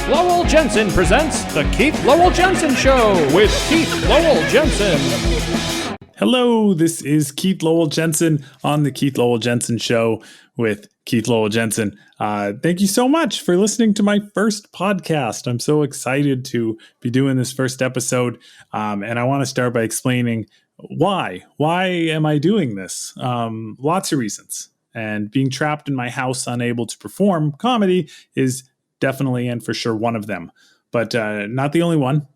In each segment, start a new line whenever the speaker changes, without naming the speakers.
Keith Lowell Jensen presents The Keith Lowell Jensen Show with Keith Lowell Jensen.
Hello, this is Keith Lowell Jensen on The Keith Lowell Jensen Show with Keith Lowell Jensen. Thank you so much for listening to my first podcast. I'm so excited to be doing this first episode, and I want to start by explaining why. Why am I doing this? Lots of reasons. And being trapped in my house, unable to perform comedy is definitely and for sure one of them. But not the only one.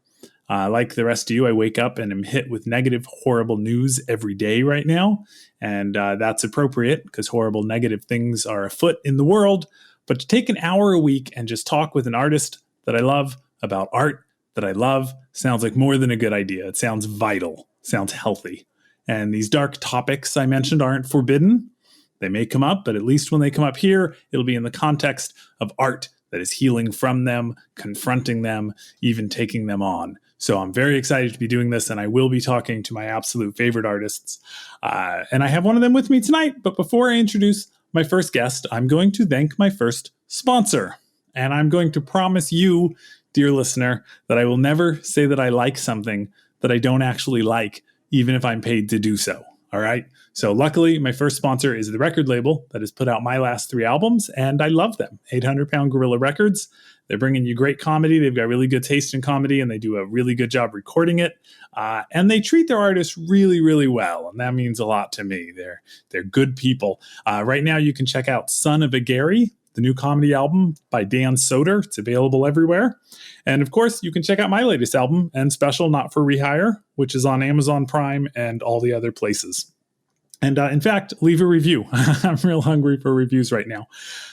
Like the rest of you, I wake up and am hit with negative, horrible news every day right now. And that's appropriate because horrible, negative things are afoot in the world. But to take an hour a week and just talk with an artist that I love about art that I love sounds like more than a good idea. It sounds vital, sounds healthy. And these dark topics I mentioned aren't forbidden. They may come up, but at least when they come up here, it'll be in the context of art that is healing from them, confronting them, even taking them on. So I'm very excited to be doing this, and I will be talking to my absolute favorite artists. And I have one of them with me tonight. But before I introduce my first guest, I'm going to thank my first sponsor. And I'm going to promise you, dear listener, that I will never say that I like something that I don't actually like, even if I'm paid to do so. All right. So luckily, my first sponsor is the record label that has put out my last 3 albums, and I love them. 800 Pound Gorilla Records. They're bringing you great comedy. They've got really good taste in comedy, and they do a really good job recording it. And they treat their artists really, really well, and that means a lot to me. They're good people. Right now, you can check out Son of a Gary, the new comedy album by Dan Soder. It's available everywhere. And of course, you can check out my latest album and special Not for Rehire, which is on Amazon Prime and all the other places. And in fact, leave a review. I'm real hungry for reviews right now.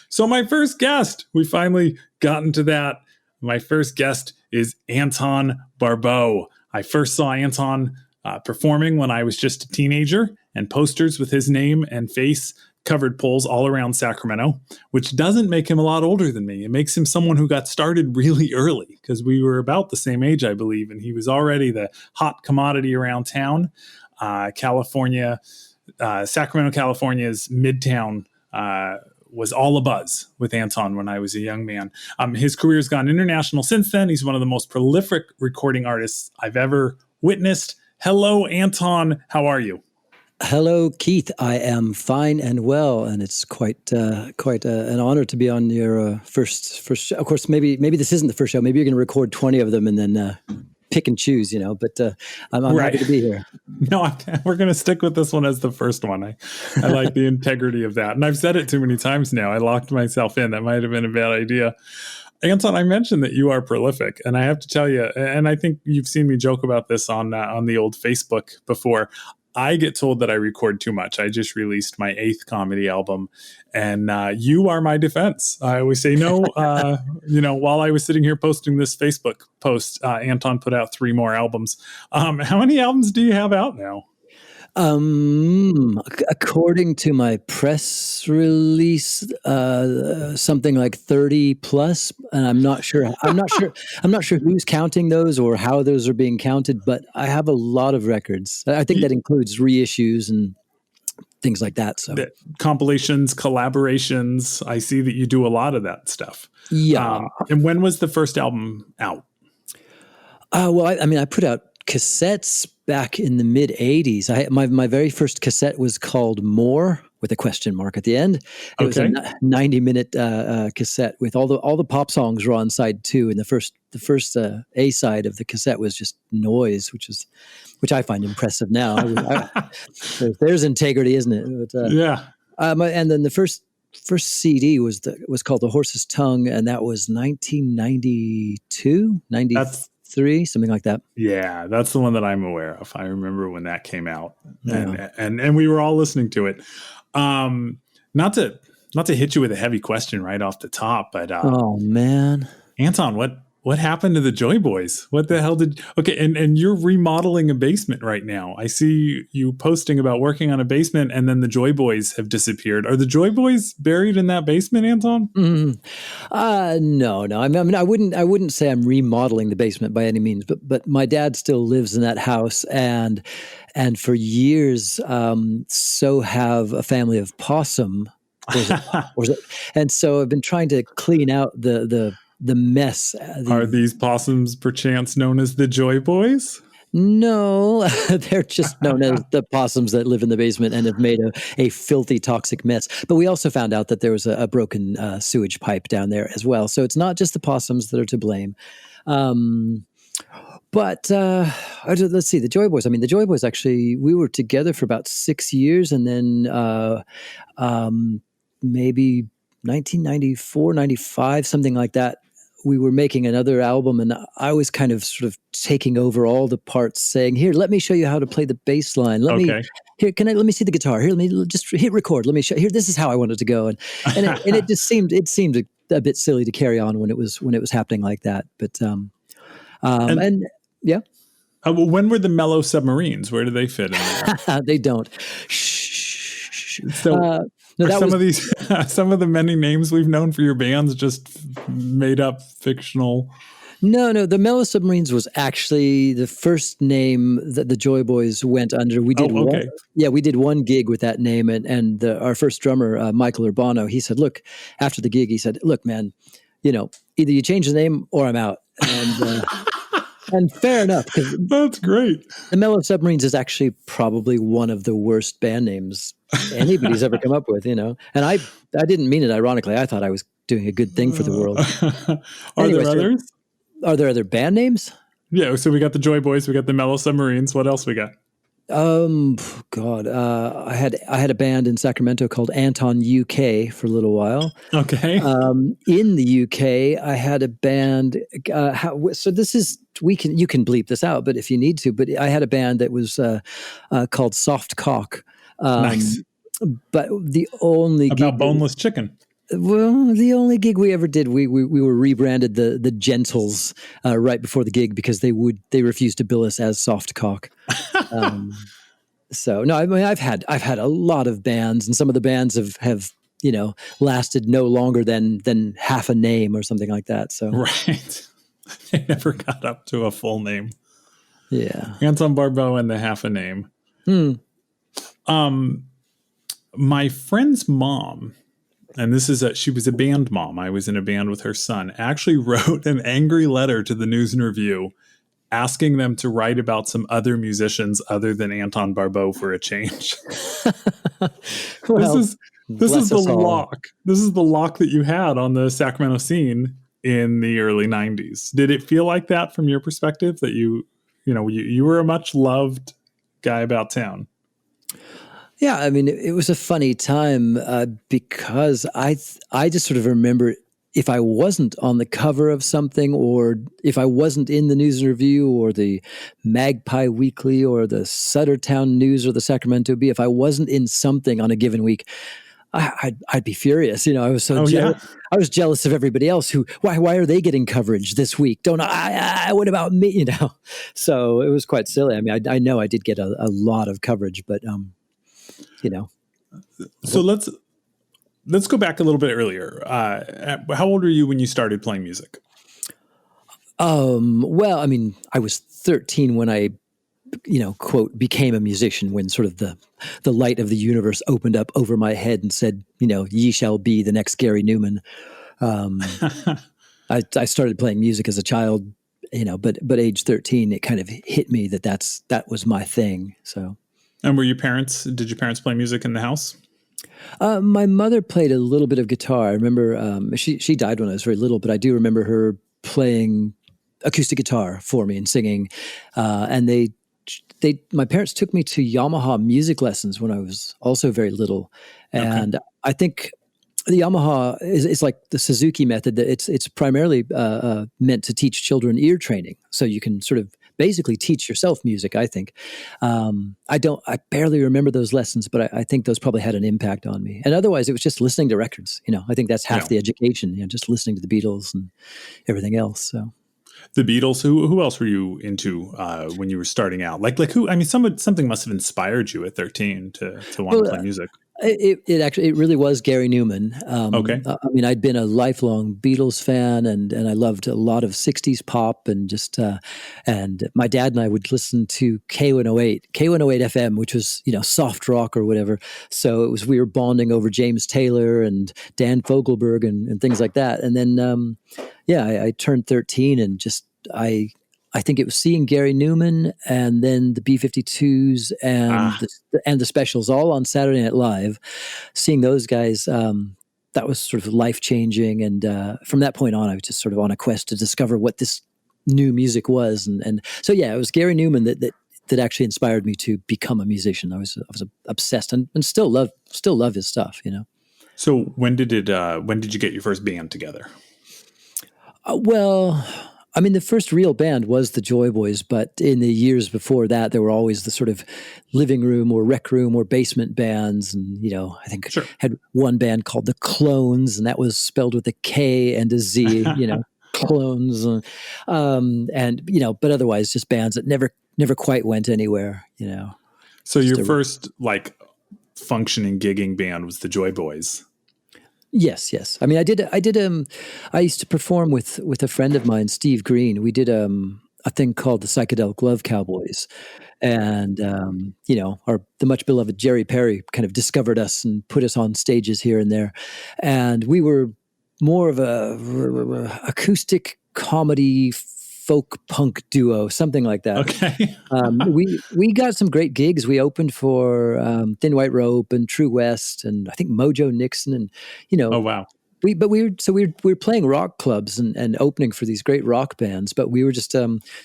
So my first guest, we finally gotten to that. My first guest is Anton Barbeau. I first saw Anton performing when I was just a teenager, and posters with his name and face covered poles all around Sacramento, which doesn't make him a lot older than me. It makes him someone who got started really early because we were about the same age, I believe, and he was already the hot commodity around town. Sacramento, California's Midtown was all abuzz with Anton when I was a young man. His career has gone international since then. He's one of the most prolific recording artists I've ever witnessed. Hello, Anton. How are you?
Hello, Keith. I am fine and well, and it's quite an honor to be on your first show. Of course, maybe this isn't the first show. Maybe you're going to record 20 of them and then pick and choose, but I'm right. Happy to be here.
No, we're going to stick with this one as the first one. I like the integrity of that. And I've said it too many times now. I locked myself in. That might have been a bad idea. Anton, I mentioned that you are prolific, and I have to tell you, and I think you've seen me joke about this on the old Facebook before. I get told that I record too much. I just released my 8th comedy album, and you are my defense. I always say no. While I was sitting here posting this Facebook post, Anton put out 3 more albums. How many albums do you have out now?
According to my press release, something like 30 plus, and I'm not sure who's counting those or how those are being counted, but I have a lot of records. I think that includes reissues and things like that. So
compilations, collaborations. I see that you do a lot of that stuff.
Yeah.
And when was the first album out?
I put out cassettes back in the mid 80s. My very first cassette was called More with a question mark at the end. It was a 90-minute cassette with all the pop songs were on side 2, and the first A side of the cassette was just noise, which I find impressive now. There's integrity, isn't it? But,
yeah.
And then the first CD was called The Horse's Tongue, and that was 1992, 93, something like that.
Yeah, that's the one that I'm aware of. I remember when that came out,
yeah.
and we were all listening to it. Not to hit you with a heavy question right off the top, but
oh man,
Anton, what happened to the Joy Boys? What the hell and you're remodeling a basement right now. I see you posting about working on a basement, and then the Joy Boys have disappeared. Are the Joy Boys buried in that basement, Anton?
No. I mean, I wouldn't say I'm remodeling the basement by any means, but my dad still lives in that house, and for years, so have a family of possum. And so I've been trying to clean out the the mess.
Are these possums perchance known as the Joy Boys?
No, they're just known as the possums that live in the basement and have made a filthy, toxic mess. But we also found out that there was a broken sewage pipe down there as well. So it's not just the possums that are to blame. But let's see, the Joy Boys. I mean, the Joy Boys, actually, we were together for about 6 years. And then maybe 1994, 95, something like that, we were making another album, and I was kind of sort of taking over all the parts, saying, "Here, let me show you how to play the bass line. Let me see the guitar. Here, let me just hit record. Let me show here. This is how I want it to go." And it just seemed a bit silly to carry on when it was happening like that. But yeah.
Well, when were the Mellow Submarines? Where do they fit in there?
They don't.
So. No, some of the many names we've known for your bands just made up fictional.
No. The Mellow Submarines was actually the first name that the Joy Boys went under. We did we did one gig with that name, and our first drummer, Michael Urbano, he said, "Look," after the gig, he said, "Look, man, either you change the name or I'm out." And and fair enough.
That's great.
The Mellow Submarines is actually probably one of the worst band names anybody's ever come up with, And I didn't mean it ironically. I thought I was doing a good thing for the world.
Are there others?
Are there other band names?
Yeah. So we got the Joy Boys. We got the Mellow Submarines. What else we got?
God, I had a band in Sacramento called Anton UK for a little while.
Okay.
In the UK, I had a band. So this is you can bleep this out, but if you need to. But I had a band that was called Soft Cock.
Nice.
But the only
about boneless chicken.
Well, the only gig we ever did, we were rebranded the Gentles right before the gig because they refused to bill us as Soft Cock. So no, I mean I've had a lot of bands, and some of the bands have lasted no longer than half a name or something like that. So
right, they never got up to a full name.
Yeah,
Anton Barbeau and the half a name. My friend's mom. And she was a band mom. I was in a band with her son, actually wrote an angry letter to the News and Review asking them to write about some other musicians other than Anton Barbeau for a change.
Well,
this is the lock. This is the lock that you had on the Sacramento scene in the early 90s. Did it feel like that from your perspective, that you were a much loved guy about town?
Yeah, I mean, it was a funny time because I just sort of remember if I wasn't on the cover of something, or if I wasn't in the News and Review or the Magpie Weekly or the Suttertown News or the Sacramento Bee, if I wasn't in something on a given week, I'd be furious. I was so jealous. Yeah. I was jealous of everybody else why are they getting coverage this week? Don't I? What about me? So it was quite silly. I mean, I know I did get a lot of coverage, but
So let's go back a little bit earlier. How old were you when you started playing music?
Well, I mean, I was 13 when I, quote, became a musician, when sort of the light of the universe opened up over my head and said, ye shall be the next Gary Newman. I started playing music as a child, but age 13, it kind of hit me that was my thing. So.
And did your parents play music in the house?
My mother played a little bit of guitar. I remember she died when I was very little, but I do remember her playing acoustic guitar for me and singing. And my parents took me to Yamaha music lessons when I was also very little. And okay. I think the Yamaha is like the Suzuki method. That it's primarily meant to teach children ear training, so you can sort of basically teach yourself music, I think. I barely remember those lessons, but I think those probably had an impact on me. And otherwise, it was just listening to records. I think that's half the education, just listening to the Beatles and everything else. So
the Beatles, who else were you into when you were starting out? Like who? I mean, something must have inspired you at 13 to want to play music.
It really was Gary Newman.
Okay.
I mean, I'd been a lifelong Beatles fan, and I loved a lot of 60s pop, and just and my dad and I would listen to K108 FM, which was soft rock or whatever. So we were bonding over James Taylor and Dan Fogelberg and things like that. And then yeah, I turned 13 and just I think it was seeing Gary Newman and then the B-52s and the Specials all on Saturday Night Live. Seeing those guys, that was sort of life changing. And from that point on, I was just sort of on a quest to discover what this new music was. And so yeah, it was Gary Newman that actually inspired me to become a musician. I was obsessed and still love his stuff.
So when did you get your first band together?
Well, I mean, the first real band was the Joy Boys, but in the years before that, there were always the sort of living room or rec room or basement bands. And, I think had one band called the Clones, and that was spelled with a K and a Z, Clones. But otherwise just bands that never quite went anywhere,
So your first functioning gigging band was the Joy Boys.
Yes. I mean, I used to perform with a friend of mine, Steve Green. We did a thing called the Psychedelic Love Cowboys. And, the much beloved Jerry Perry kind of discovered us and put us on stages here and there. And we were more of a acoustic comedy folk punk duo, something like that.
Okay.
We got some great gigs. We opened for Thin White Rope and True West, and I think Mojo Nixon, and
Oh wow.
We were playing rock clubs and opening for these great rock bands, but we were just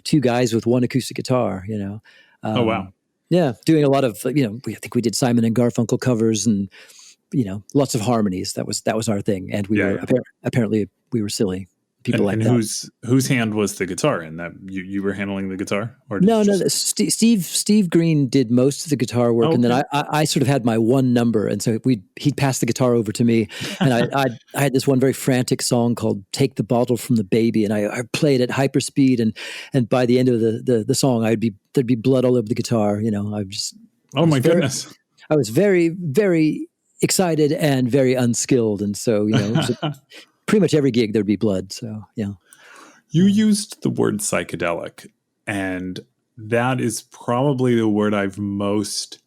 two guys with one acoustic guitar.
Oh wow.
Yeah, doing a lot of I think we did Simon and Garfunkel covers and lots of harmonies. That was our thing, and we were apparently we were silly. People like that.
Whose hand was the guitar in that? You were handling the guitar, or
no? Steve Green did most of the guitar work, and then I sort of had my one number, and so he'd pass the guitar over to me, and I had this one very frantic song called "Take the Bottle from the Baby," and I played at hyperspeed, and by the end of the song, there'd be blood all over the guitar.
Goodness!
I was very, very excited and very unskilled, and so pretty much every gig there'd be blood. So yeah.
You used the word psychedelic, and that is probably the word I've most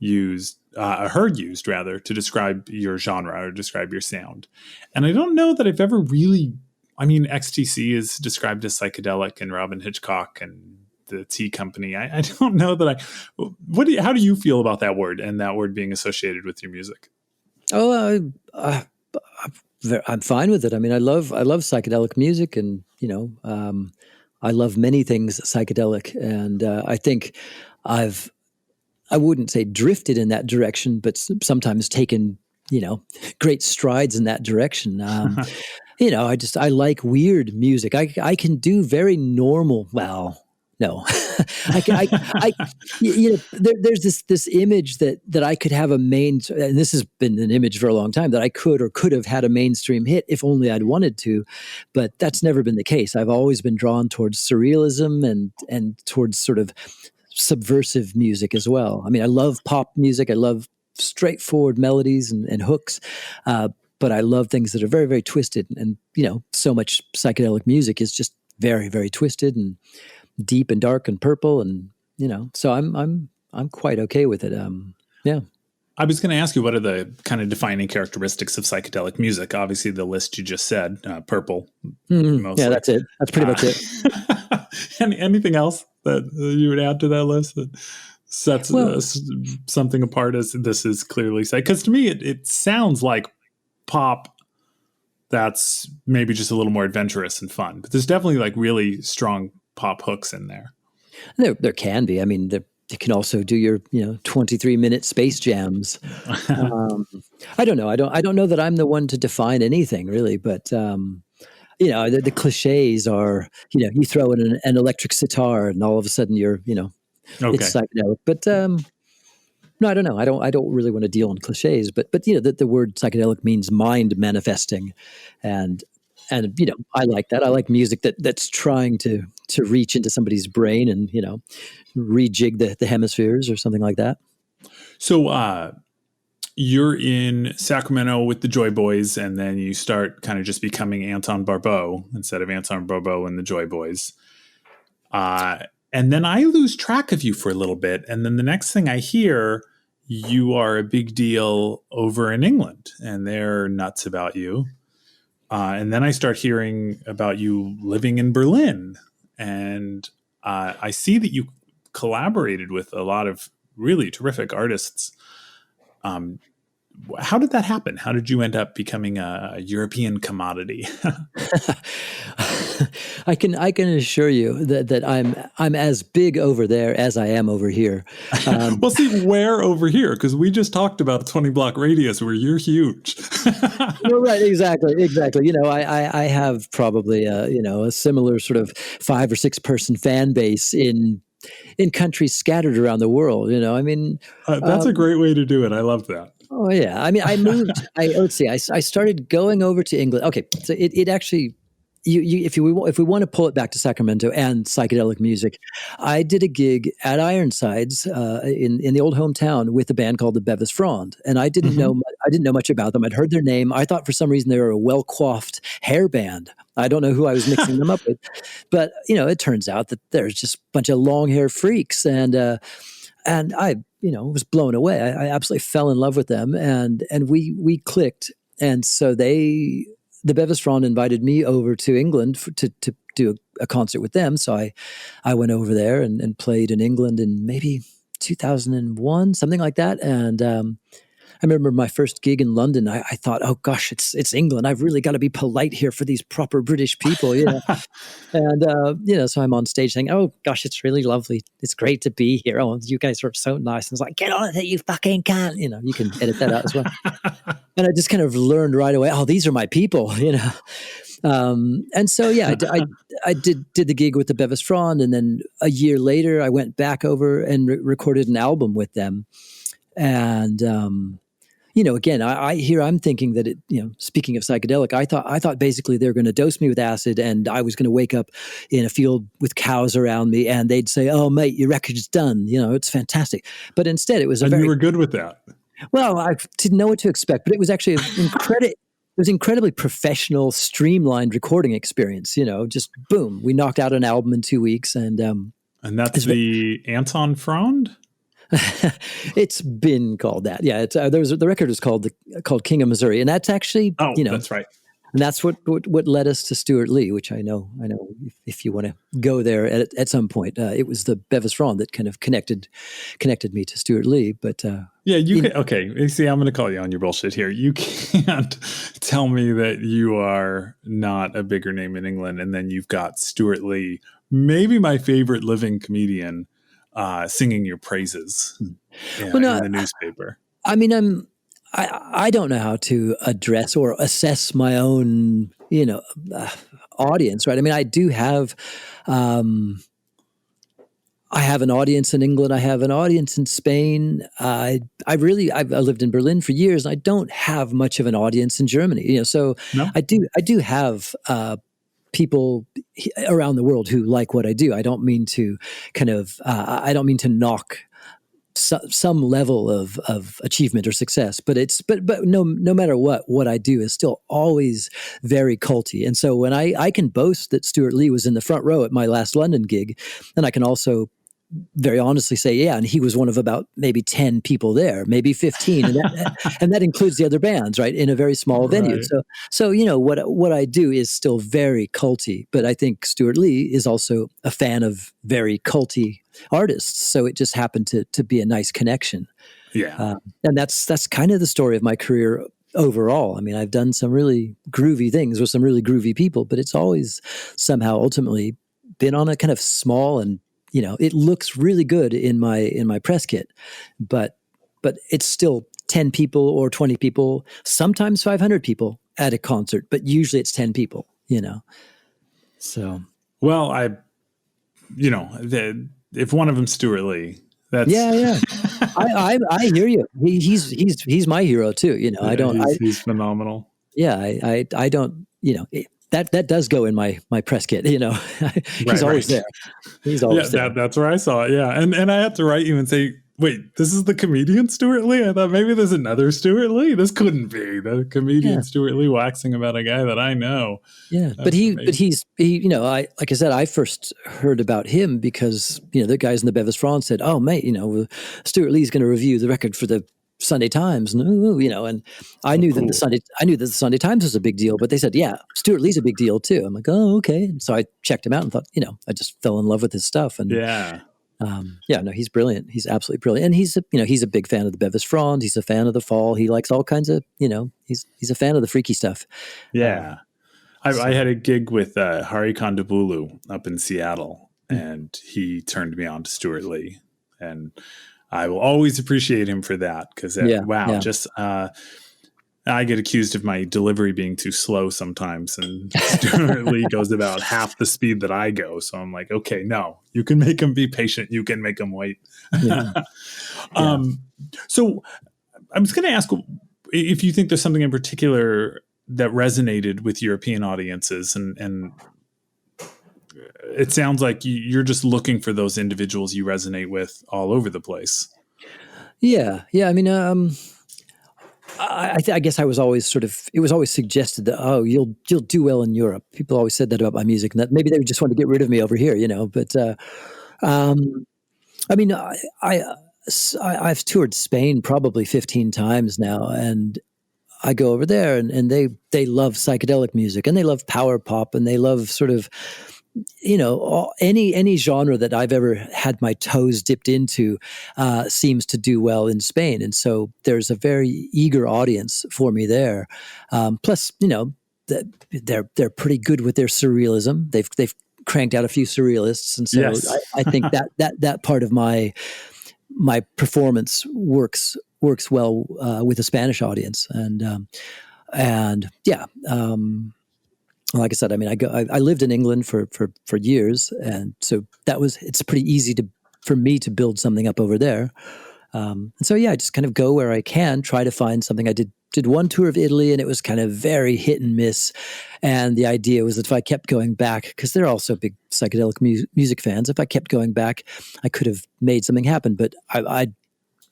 heard used rather, to describe your genre or describe your sound. And I don't know that I've ever really, XTC is described as psychedelic, and Robin Hitchcock and the Tea Company. I don't know that how do you feel about that word and that word being associated with your music?
Oh, I'm fine with it. I mean, I love psychedelic music, and I love many things psychedelic, and I think I wouldn't say drifted in that direction, but sometimes taken great strides in that direction. I like weird music. I can do very normal. Well, no, there's this image that I could have and this has been an image for a long time, that I could have had a mainstream hit if only I'd wanted to, but that's never been the case. I've always been drawn towards surrealism and towards sort of subversive music as well. I mean, I love pop music. I love straightforward melodies and hooks, but I love things that are very, very twisted. And so much psychedelic music is just very, very twisted and deep and dark and purple, and so I'm quite okay with it. Yeah.
I was going to ask you, what are the kind of defining characteristics of psychedelic music? Obviously, the list you just said, purple.
Yeah, that's it. That's pretty much it.
Anything else that you would add to that list that sets something apart as this is clearly psych? Because to me, it sounds like pop that's maybe just a little more adventurous and fun, but there's definitely really strong pop hooks in there.
There can be. I mean, you can also do your 23-minute space jams. I don't know. I don't know that I'm the one to define anything really, but the cliches are you throw in an electric sitar and all of a sudden you're it's psychedelic. But no, I don't know. I don't really want to deal in cliches, but the word psychedelic means mind manifesting, and I like that. I like music that's trying to reach into somebody's brain and rejig the hemispheres or something like that.
So you're in Sacramento with the Joy Boys, and then you start kind of just becoming Anton Barbeau instead of Anton Barbeau and the Joy Boys. And then I lose track of you for a little bit, and then the next thing I hear, you are a big deal over in England, and they're nuts about you. And then I start hearing about you living in Berlin. And I see that you collaborated with a lot of really terrific artists. How did that happen? How did you end up becoming a European commodity?
I can assure you that I'm as big over there as I am over here.
Well, see, where over here? Because we just talked about a 20-block radius where you're huge.
You're right, exactly. I have probably a similar sort of 5 or 6 person fan base in countries scattered around the world.
That's a great way to do it. I love that.
Oh yeah, I mean, I moved. Let's see. I started going over to England. Okay, so it actually, if we want to pull it back to Sacramento and psychedelic music, I did a gig at Ironsides in the old hometown with a band called the Bevis Frond, and I didn't know much about them. I'd heard their name. I thought for some reason they were a well coiffed hair band. I don't know who I was mixing them up with, but it turns out that there's just a bunch of long hair freaks, and I was blown away. I absolutely fell in love with them, and we clicked. And so the Bevis Frond invited me over to England to do a concert with them. So I went over there and played in England in maybe 2001, something like that. And I remember my first gig in London. I thought, oh gosh, it's England. I've really got to be polite here for these proper British people, And so I'm on stage saying, oh gosh, it's really lovely. It's great to be here. Oh, you guys are so nice. And it's like, get on with it, you fucking can't. You can edit that out as well. And I just kind of learned right away. Oh, these are my people. And so yeah, I did the gig with the Bevis Frond, and then a year later, I went back over and recorded an album with them. And again, I'm thinking that speaking of psychedelic, I thought basically they were going to dose me with acid, and I was going to wake up in a field with cows around me, and they'd say, "Oh, mate, your record's done. It's fantastic." But instead, it was
you were good with that.
Well, I didn't know what to expect, but it was actually It was incredibly professional, streamlined recording experience. Just boom, we knocked out an album in 2 weeks, and
that's the Anton Frond.
It's been called that. Yeah, it's the record is called King of Missouri, and that's actually
that's right.
And that's what led us to Stewart Lee, which I know if you want to go there at some point, it was the Bevis Frond that kind of connected me to Stewart Lee. But
okay. See, I'm going to call you on your bullshit here. You can't tell me that you are not a bigger name in England, and then you've got Stewart Lee, maybe my favorite living comedian, singing your praises in the newspaper.
I mean, I don't know how to address or assess my own, audience, right? I mean, I do have, I have an audience in England. I have an audience in Spain. I've lived in Berlin for years, and I don't have much of an audience in Germany. So no? I do have people around the world who like what I do. I don't mean to I don't mean to knock some level of achievement or success, but no matter what I do is still always very culty. And so when I can boast that Stewart Lee was in the front row at my last London gig, then I can also very honestly say, yeah, and he was one of about maybe 10 people there, maybe 15, and that includes the other bands, right, in a very small venue. So what I do is still very culty, but I think Stewart Lee is also a fan of very culty artists, so it just happened to be a nice connection.
Yeah,
and that's kind of the story of my career overall. I mean, I've done some really groovy things with some really groovy people, but it's always somehow ultimately been on a kind of small and it looks really good in my press kit, but it's still 10 people or 20 people, sometimes 500 people at a concert, but usually it's 10 people, So,
well, if one of them's Stewart Lee, that's
yeah. I hear you. He's my hero too.
He's phenomenal.
Yeah, I don't. That does go in my press kit, He's always there. He's always there.
That's where I saw it. Yeah. And I had to write you and say, wait, this is the comedian Stewart Lee? I thought maybe there's another Stewart Lee. This couldn't be the comedian Stewart Lee waxing about a guy that I know.
Yeah. But he's like I said, I first heard about him because, the guys in the Bevis Frond said, oh mate, Stewart Lee's going to review the record for the Sunday Times, no, and I knew that the Sunday Times was a big deal, but they said, yeah, Stewart Lee's a big deal too. I'm like, oh, okay. And so I checked him out and thought, I just fell in love with his stuff. And no, he's brilliant. He's absolutely brilliant. And he's a big fan of the Bevis Frond. He's a fan of the Fall. He likes all kinds of, he's a fan of the freaky stuff.
Yeah. I had a gig with Hari Kondabolu up in Seattle, and he turned me on to Stewart Lee, and I will always appreciate him for that because I get accused of my delivery being too slow sometimes, and Stewart Lee goes about half the speed that I go. So I'm like, okay, no, you can make him be patient. You can make him wait. Yeah. So I was going to ask if you think there's something in particular that resonated with European audiences, and it sounds like you're just looking for those individuals you resonate with all over the place.
Yeah. I mean, I guess I was always it was always suggested that, you'll do well in Europe. People always said that about my music, and that maybe they just wanted to get rid of me over here, but, I mean, I've toured Spain probably 15 times now, and I go over there and they love psychedelic music, and they love power pop, and they love sort of, any genre that I've ever had my toes dipped into seems to do well in Spain. And so there's a very eager audience for me there. Plus, they're pretty good with their surrealism. They've cranked out a few surrealists. And so yes. I think that part of my performance works well with a Spanish audience, like I said, I mean, I lived in England for years, and so it's pretty easy for me to build something up over there. And so I just kind of go where I can, try to find something. I did one tour of Italy, and it was kind of very hit and miss. And the idea was that if I kept going back, because they're also big psychedelic music fans, if I kept going back, I could have made something happen. But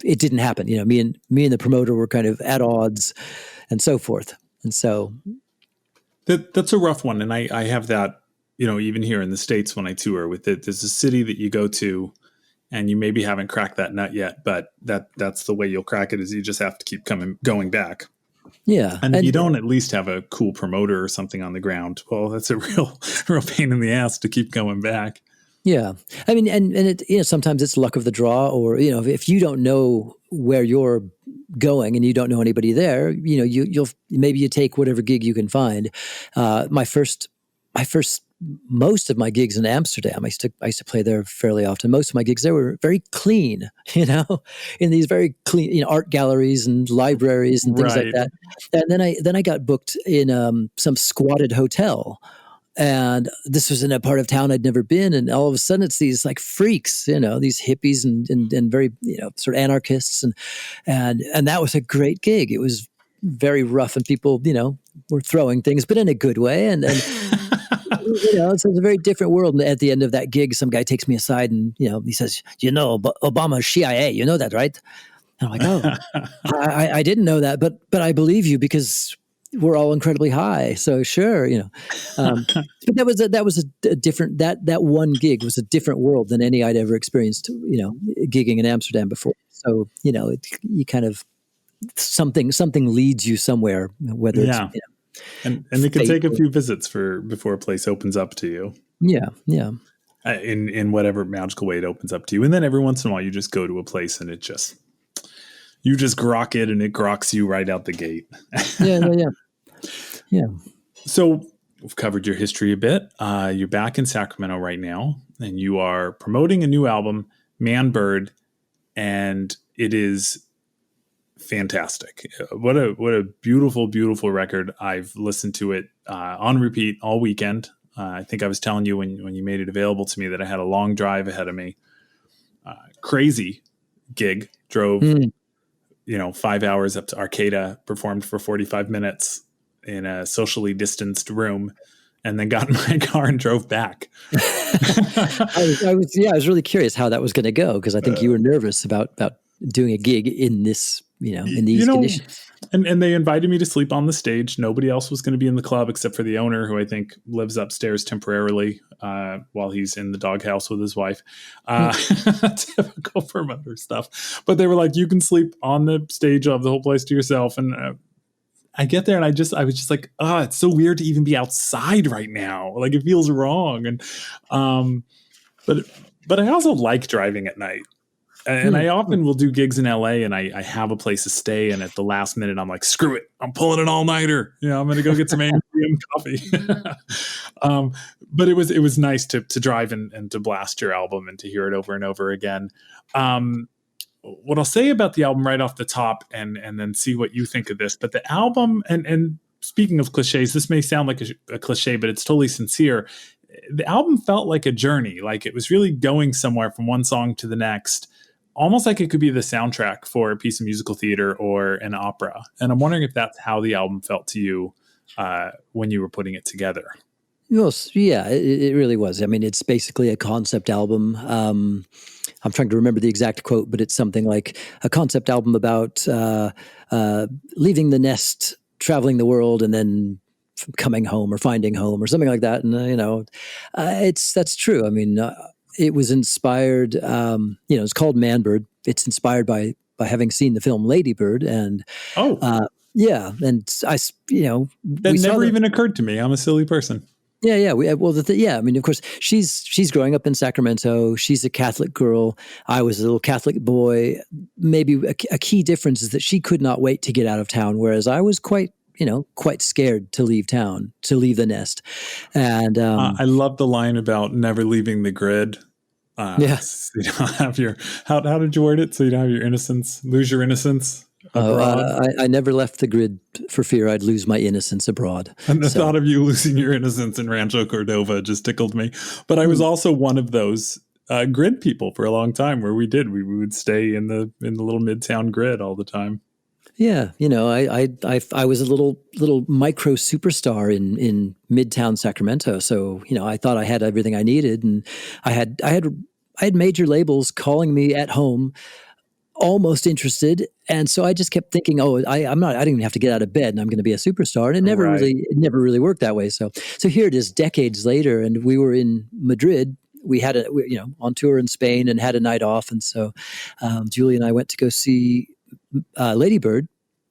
it didn't happen. Me and the promoter were kind of at odds, and so forth. And so
that's a rough one. And I have that, even here in the States when I tour with it, there's a city that you go to and you maybe haven't cracked that nut yet, but that's the way you'll crack it, is you just have to keep going back.
Yeah.
And if you don't at least have a cool promoter or something on the ground, well, that's a real pain in the ass to keep going back.
Yeah. I mean, and it, sometimes it's luck of the draw, or, if you don't know where you're going and you don't know anybody there, you'll maybe take whatever gig you can find. Most of my gigs in Amsterdam, I used to play there fairly often. Most of my gigs there were very clean, in these very clean, art galleries and libraries and things like that. And then I got booked in some squatted hotel. And this was in a part of town I'd never been. And all of a sudden it's these like freaks, these hippies and very, sort of anarchists. And that was a great gig. It was very rough, and people, were throwing things, but in a good way. And so it's a very different world. And at the end of that gig, some guy takes me aside and, he says, Obama's CIA, you know that, right? And I'm like, I didn't know that, but I believe you because we're all incredibly high. So sure, but that was a different, that one gig was a different world than any I'd ever experienced, gigging in Amsterdam before. So, you kind of, something leads you somewhere, whether it's,
and it can take a few visits before a place opens up to you.
Yeah. Yeah.
In whatever magical way it opens up to you. And then every once in a while you just go to a place and you just grok it, and it groks you right out the gate. Yeah. So we've covered your history a bit. You're back in Sacramento right now, and you are promoting a new album, MANBIRD, and it is fantastic. What a beautiful, beautiful record. I've listened to it on repeat all weekend. I think I was telling you when you made it available to me that I had a long drive ahead of me. Crazy gig. Drove 5 hours up to Arcata, performed for 45 minutes in a socially distanced room, and then got in my car and drove back.
I was really curious how that was going to go, because I think you were nervous about doing a gig in this, in these conditions.
And they invited me to sleep on the stage. Nobody else was going to be in the club except for the owner, who I think lives upstairs temporarily while he's in the doghouse with his wife. Typical Vermonter stuff. But they were like, you can sleep on the stage, of the whole place to yourself. And I get there and I was just like, it's so weird to even be outside right now. Like, it feels wrong. And but I also like driving at night. And I often will do gigs in LA and I have a place to stay. And at the last minute, I'm like, screw it. I'm pulling an all-nighter. I'm going to go get some AM coffee. But it was nice to drive and to blast your album and to hear it over and over again. What I'll say about the album right off the top and then see what you think of this. But the album, and speaking of cliches, this may sound like a cliche, but it's totally sincere. The album felt like a journey. Like it was really going somewhere from one song to the next. Almost like it could be the soundtrack for a piece of musical theater or an opera. And I'm wondering if that's how the album felt to you when you were putting it together.
Well, yeah, it really was. I mean, it's basically a concept album. I'm trying to remember the exact quote, but it's something like a concept album about leaving the nest, traveling the world, and then coming home or finding home or something like that. And, that's true. I mean, it was inspired, it's called MANBIRD. It's inspired by having seen the film Lady Bird. And yeah. And
that never even occurred to me. I'm a silly person.
Yeah. I mean, of course, she's growing up in Sacramento. She's a Catholic girl. I was a little Catholic boy. Maybe a key difference is that she could not wait to get out of town, whereas I was quite scared to leave town, to leave the nest. And
I love the line about never leaving the grid.
Yes.
So you don't have your, how did you word it? So you don't have your innocence, lose your innocence abroad.
I never left the grid for fear I'd lose my innocence abroad.
And the thought of you losing your innocence in Rancho Cordova just tickled me. But I was also one of those grid people for a long time where we would stay in the little midtown grid all the time.
Yeah, I was a little micro superstar in Midtown Sacramento. So I thought I had everything I needed, and I had major labels calling me at home, almost interested, and so I just kept thinking, I didn't even have to get out of bed, and I'm going to be a superstar, and it never really worked that way. So here it is, decades later, and we were in Madrid. We had on tour in Spain and had a night off, and so Julie and I went to go see Lady Bird,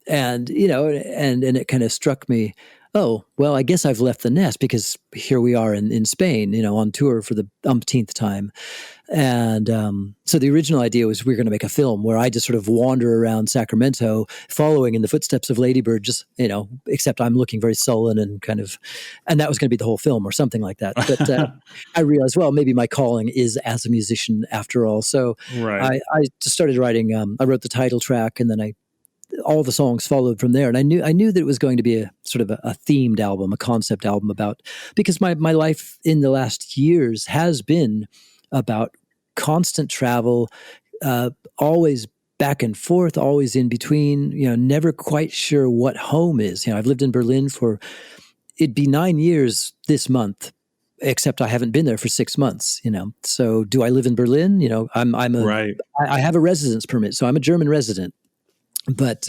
and and it kind of struck me, oh, well, I guess I've left the nest, because here we are in Spain, on tour for the umpteenth time. And so the original idea was we were going to make a film where I just sort of wander around Sacramento following in the footsteps of Lady Bird, just, except I'm looking very sullen and and that was going to be the whole film or something like that. But I realized, well, maybe my calling is as a musician after all. So I just started writing, I wrote the title track, and then all the songs followed from there. And I knew that it was going to be a sort of a themed album, a concept album because my life in the last years has been about constant travel, always back and forth, always in between, never quite sure what home is. I've lived in Berlin it'd be 9 years this month, except I haven't been there for 6 months, So do I live in Berlin? I have a residence permit, so I'm a German resident. But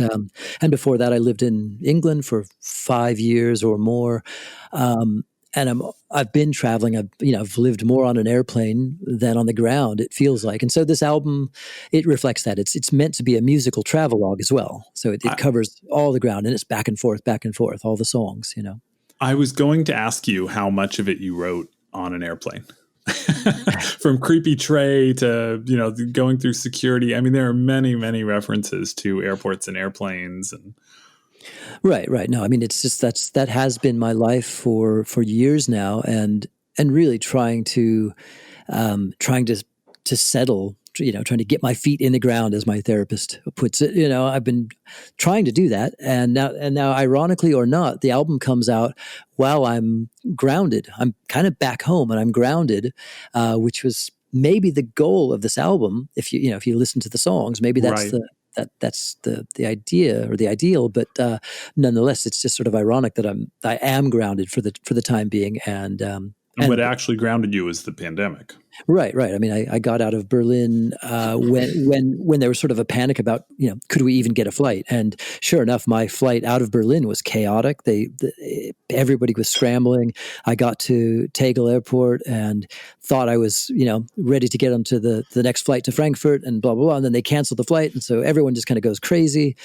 and before that, I lived in England for 5 years or more, and I've been traveling. I've lived more on an airplane than on the ground, it feels like. And so this album, it reflects that. It's meant to be a musical travelogue as well. So it covers all the ground, and it's back and forth, all the songs.
I was going to ask you how much of it you wrote on an airplane. From Creepy Trey to, going through security. I mean, there are many, many references to airports and airplanes. And
Right. No, I mean, it's just that has been my life for years now, and really trying to settle, trying to get my feet in the ground, as my therapist puts it. I've been trying to do that, and now, ironically or not, the album comes out while I'm grounded. I'm kind of back home, and I'm grounded, which was maybe the goal of this album. If you listen to the songs, maybe that's that's the idea or the ideal. But nonetheless, it's just sort of ironic that I am grounded for the time being, and
And what actually grounded you was the pandemic.
Right. I mean, I got out of Berlin when there was sort of a panic about, could we even get a flight? And sure enough, my flight out of Berlin was chaotic. Everybody was scrambling. I got to Tegel Airport and thought I was, ready to get onto the next flight to Frankfurt and blah, blah, blah. And then they canceled the flight. And so everyone just kind of goes crazy.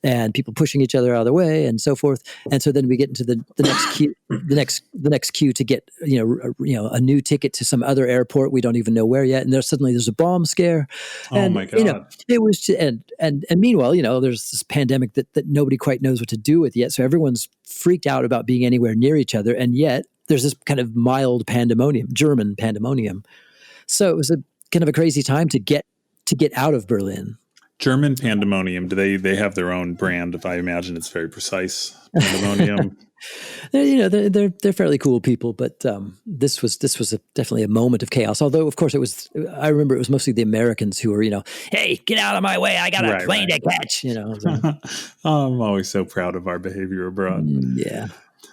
And people pushing each other out of the way and so forth. And so then we get into the next queue, the next queue to get, a new ticket to some other airport. We don't even know where yet. And there's a bomb scare. And,
oh my God.
It was just, and meanwhile, there's this pandemic that nobody quite knows what to do with yet. So everyone's freaked out about being anywhere near each other. And yet there's this kind of mild pandemonium, German pandemonium. So it was a kind of a crazy time to get out of Berlin.
German pandemonium. Do they have their own brand? If I imagine it's very precise pandemonium.
They're fairly cool people, but this was definitely a moment of chaos. Although, of course, I remember it was mostly the Americans who were, hey, get out of my way! I got a plane to catch. So.
I'm always so proud of our behavior abroad.
Yeah,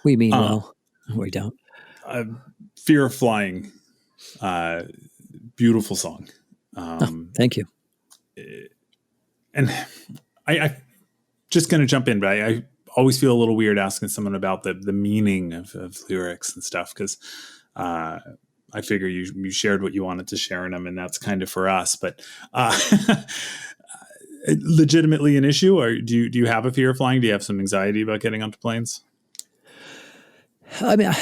we mean well. We don't.
Fear of Flying, beautiful song.
Thank you.
And I just going to jump in, but I always feel a little weird asking someone about the meaning of lyrics and stuff, because I figure you shared what you wanted to share in them, and that's kind of for us. But legitimately an issue, or do you have a fear of flying? Do you have some anxiety about getting onto planes?
I mean,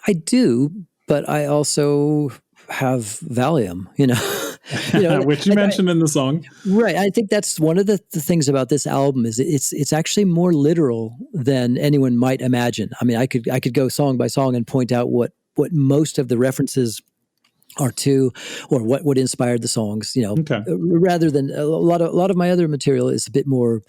I do, but I also have Valium,
which you mentioned in the song.
Right. I think that's one of the things about this album is it's actually more literal than anyone might imagine. I mean, I could go song by song and point out what most of the references are to, or what inspired the songs,
okay.
Rather than a lot of my other material is a bit more,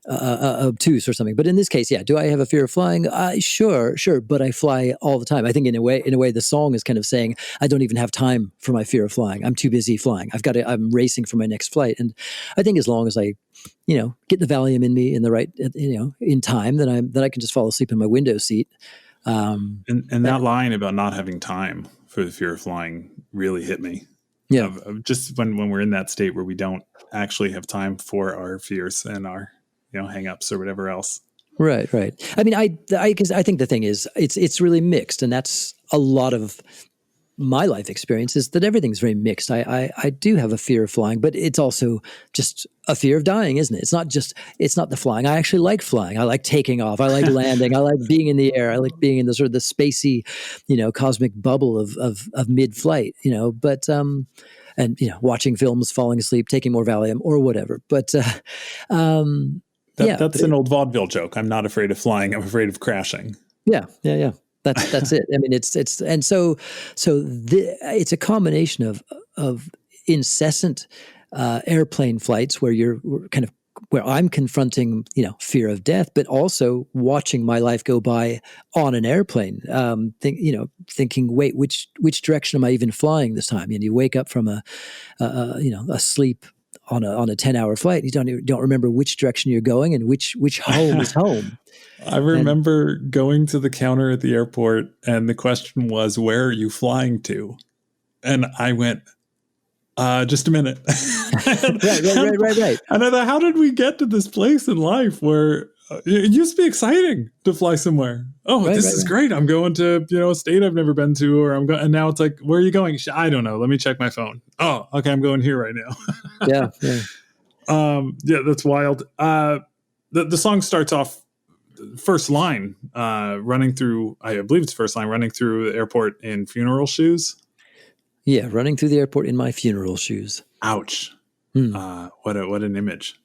obtuse or something. But in this case, yeah. Do I have a fear of flying? Sure. But I fly all the time. I think in a way, the song is kind of saying, I don't even have time for my fear of flying. I'm too busy flying. I'm racing for my next flight. And I think as long as I, get the Valium in me in the right, in time, then I can just fall asleep in my window seat.
And that line about not having time for the fear of flying really hit me.
Yeah.
Just when we're in that state where we don't actually have time for our fears and our, hang-ups or whatever else.
Right. I mean, because I think the thing is, it's really mixed, and that's a lot of my life experience is that everything's very mixed. I do have a fear of flying, but it's also just a fear of dying, isn't it? It's not the flying. I actually like flying. I like taking off. I like landing. I like being in the air. I like being in the sort of the spacey, cosmic bubble of mid-flight, but, and, watching films, falling asleep, taking more Valium or whatever. But,
that's an old vaudeville joke. I'm not afraid of flying. I'm afraid of crashing.
Yeah. That's it. I mean, it's a combination of incessant airplane flights where where I'm confronting, fear of death, but also watching my life go by on an airplane. Thinking, wait, which direction am I even flying this time? And you wake up from a sleep on a 10-hour flight. You don't remember which direction you're going and which home is home.
I remember going to the counter at the airport, and the question was, "Where are you flying to?" And I went, "Just a minute."
Right.
And I thought, how did we get to this place in life where it used to be exciting to fly somewhere? This is great. I'm going to a state I've never been to, or I'm going, and now it's like, where are you going? I don't know. Let me check my phone. Oh, okay, I'm going here right now.
Yeah.
That's wild. The song starts off. First line, running through, I believe it's first line, running through the airport in funeral shoes.
Yeah, running through the airport in my funeral shoes.
Ouch. What an image.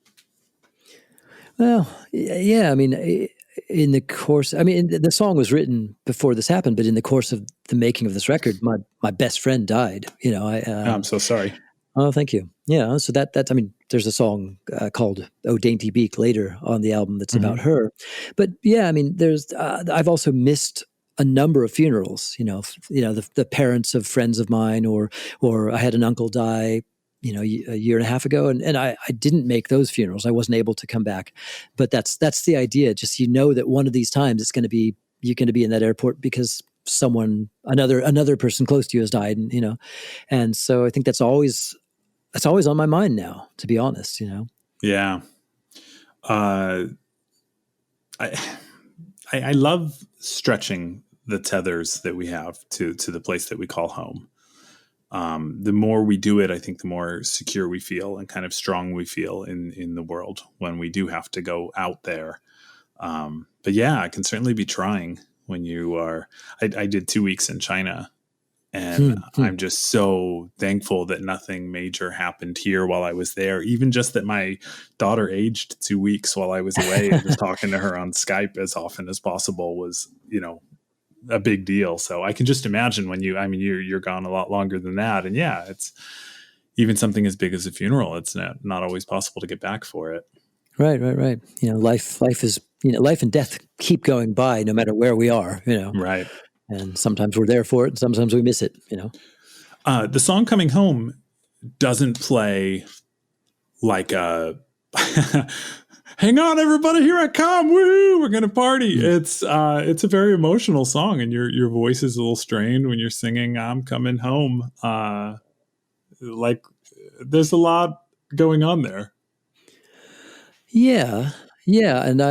Well, yeah, I mean, in the course, the song was written before this happened, but in the course of the making of this record, my best friend died.
I'm so sorry.
Oh, thank you. Yeah, so that's, there's a song called "Oh Dainty Beak" later on the album that's about her. But yeah, there's I've also missed a number of funerals. The parents of friends of mine, or I had an uncle die, a year and a half ago, and I didn't make those funerals. I wasn't able to come back. But that's the idea. Just that one of these times you're going to be in that airport because another person close to you has died, and and so I think that's always on my mind now, to be honest.
Yeah. I love stretching the tethers that we have to the place that we call home. The more we do it, I think the more secure we feel and kind of strong we feel in the world when we do have to go out there. But yeah, it can certainly be trying when you are. I did 2 weeks in China, and I'm just so thankful that nothing major happened here while I was there. Even just that my daughter aged 2 weeks while I was away and just talking to her on Skype as often as possible was, a big deal. So I can just imagine when you're gone a lot longer than that. And yeah, it's even something as big as a funeral. It's not always possible to get back for it.
Right. Life is, life and death keep going by no matter where we are,
Right.
And sometimes we're there for it, and sometimes we miss it,
The song Coming Home doesn't play like a hang on everybody, here I come, woo, we're gonna party. It's a very emotional song, and your voice is a little strained when you're singing I'm coming home. Like there's a lot going on there.
Yeah, and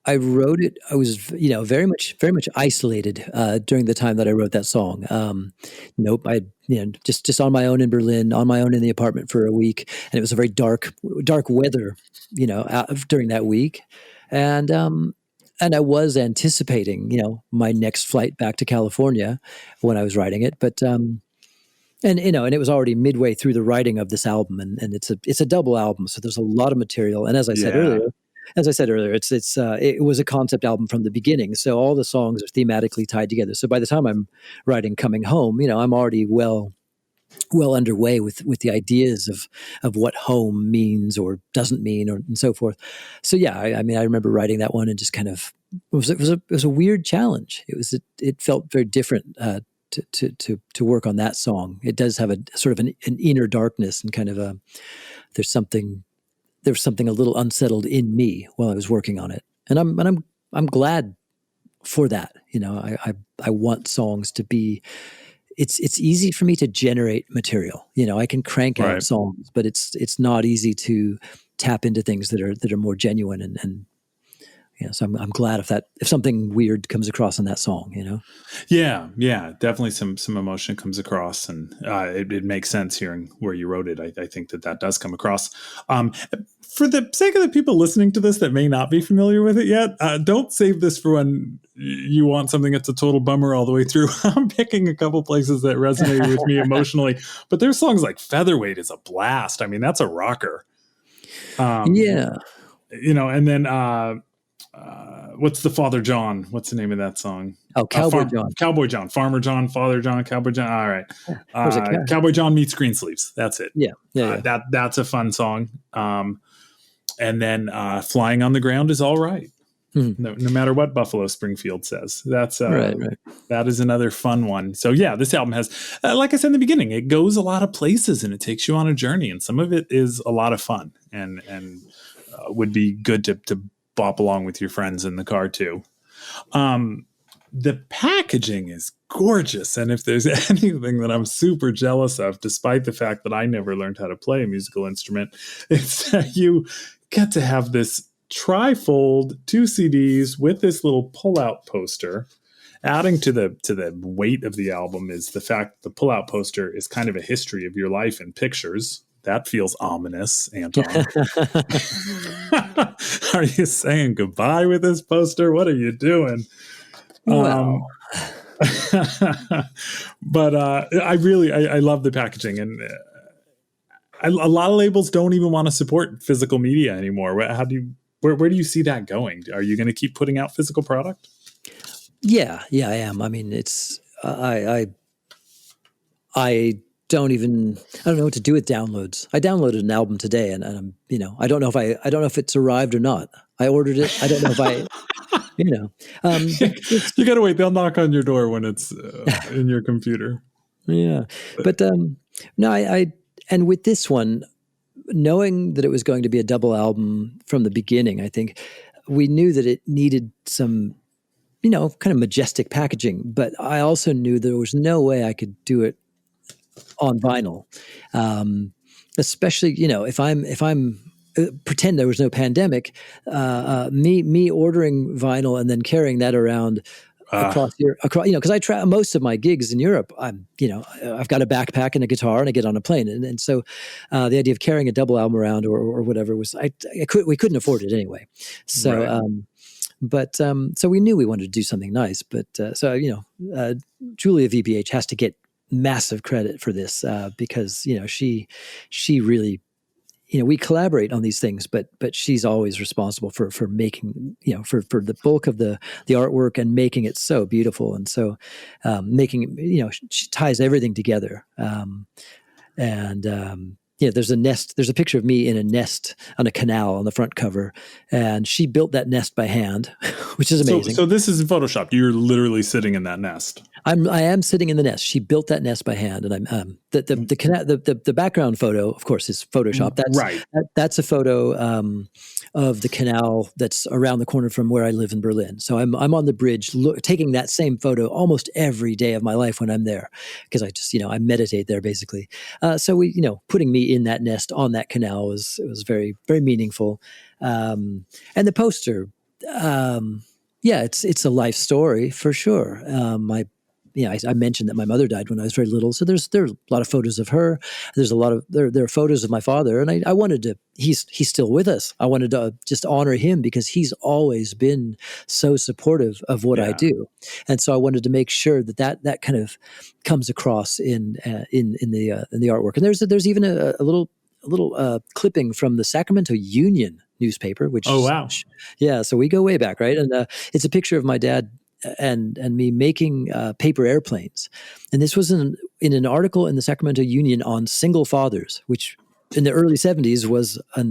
I wrote it. I was, very much isolated during the time that I wrote that song. Nope, I, just on my own in Berlin, on my own in the apartment for a week, and it was a very dark weather, during that week, and I was anticipating, my next flight back to California when I was writing it, but. And it was already midway through the writing of this album, and it's a double album, so there's a lot of material. And as I said earlier, it was a concept album from the beginning, so all the songs are thematically tied together. So by the time I'm writing Coming Home, I'm already well underway with the ideas of what home means or doesn't mean, and so forth. So yeah, I remember writing that one and just kind of it was a weird challenge. It felt very different. To work on that song. It does have a sort of an inner darkness, and kind of there's something a little unsettled in me while I was working on it, and I'm glad for that. I want songs to be. It's easy for me to generate material. I can crank out songs, but it's not easy to tap into things that are more genuine and. So I'm glad if something weird comes across in that song,
Yeah, definitely some emotion comes across, and it makes sense hearing where you wrote it. I think that does come across. For the sake of the people listening to this that may not be familiar with it yet, don't save this for when you want something that's a total bummer all the way through. I'm picking a couple places that resonated with me emotionally, but there's songs like Featherweight is a blast. I mean, that's a rocker.
Yeah.
And then what's the Father John? What's the name of that song?
Oh, Cowboy John.
Cowboy John. Farmer John, Father John, Cowboy John. All right. Cowboy John meets Greensleeves. That's it.
Yeah.
That's a fun song. And then Flying on the Ground is all right. No matter what Buffalo Springfield says. That's right. That is another fun one. So yeah, this album has, like I said in the beginning, it goes a lot of places and it takes you on a journey, and some of it is a lot of fun and would be good to bop along with your friends in the car too. The packaging is gorgeous, and if there's anything that I'm super jealous of, despite the fact that I never learned how to play a musical instrument, it's that you get to have this trifold 2 CDs with this little pull-out poster. Adding to the weight of the album is the fact the pull-out poster is kind of a history of your life in pictures. That feels ominous, Anton. Are you saying goodbye with this poster? What are you doing?
Well.
But I love the packaging, and a lot of labels don't even want to support physical media anymore. Where do you see that going? Are you going to keep putting out physical product?
Yeah, I am. I mean, it's I don't know what to do with downloads. I downloaded an album today, and I'm, I don't know if it's arrived or not. I ordered it. I don't know if I,
you gotta wait. They'll knock on your door when it's in your computer.
Yeah, but no, and with this one, knowing that it was going to be a double album from the beginning, I think we knew that it needed some kind of majestic packaging. But I also knew there was no way I could do it on vinyl, especially if I'm pretend there was no pandemic. Me ordering vinyl and then carrying that around across because I most of my gigs in Europe. I've got a backpack and a guitar and I get on a plane, and so the idea of carrying a double album around or whatever was we couldn't afford it anyway. So. Right. So we knew we wanted to do something nice, but Julia VBH has to get massive credit for this because she really, we collaborate on these things, but she's always responsible for making, for the bulk of the artwork and making it so beautiful, and so making, she ties everything together. There's a nest. There's a picture of me in a nest on a canal on the front cover, and she built that nest by hand, which is amazing.
So this is Photoshop. You're literally sitting in that nest. I
am sitting in the nest. She built that nest by hand, and I'm the background photo, of course, is Photoshop. That's right. That's a photo of the canal that's around the corner from where I live in Berlin. So I'm on the bridge, taking that same photo almost every day of my life when I'm there, because I just I meditate there basically. So putting me in that nest on that canal was very, very meaningful. And the poster, it's a life story for sure. I mentioned that my mother died when I was very little, so there are a lot of photos of her. There's there are photos of my father, and I wanted to. He's still with us. I wanted to just honor him because he's always been so supportive of what I do, and so I wanted to make sure that kind of comes across in the artwork. And there's even a little clipping from the Sacramento Union newspaper, which so we go way back, right? And it's a picture of my dad and me making paper airplanes, and this was in an article in the Sacramento Union on single fathers, which in the early 70s was a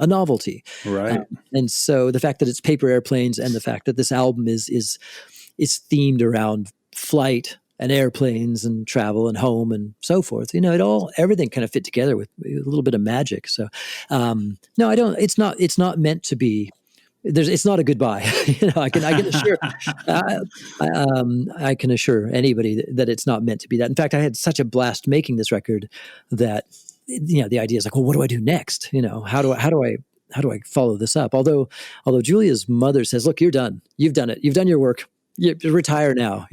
novelty, right? And so the fact that it's paper airplanes and the fact that this album is themed around flight and airplanes and travel and home and so forth, everything kind of fit together with a little bit of magic. So no, I don't. It's not meant to be. It's not a goodbye. I can assure, I can assure anybody that it's not meant to be that. In fact, I had such a blast making this record that the idea is like, well, what do I do next? How do I follow this up? Although Julia's mother says, look, you're done. You've done it. You've done your work. You retire now.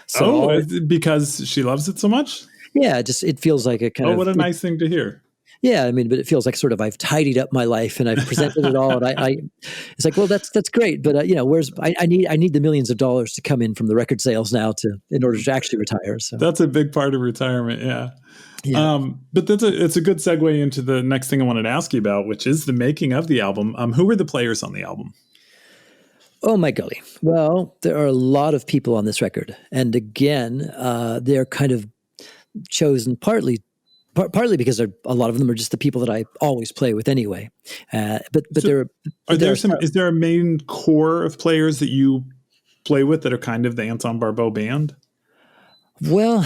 So
because she loves it so much.
Yeah, it feels like a kind of.
Oh, what a nice thing to hear.
Yeah, but it feels like sort of I've tidied up my life and I've presented it all, and I it's like, well, that's great, but where's I need the millions of dollars to come in from the record sales now in order to actually retire. So
that's a big part of retirement, yeah. But it's a good segue into the next thing I wanted to ask you about, which is the making of the album. Who were the players on the album?
Oh my golly! Well, there are a lot of people on this record, and again, they're kind of chosen partly because a lot of them are just the people that I always play with anyway. Is there a main core of players that you play with that are kind of the Anton Barbeau band? Well,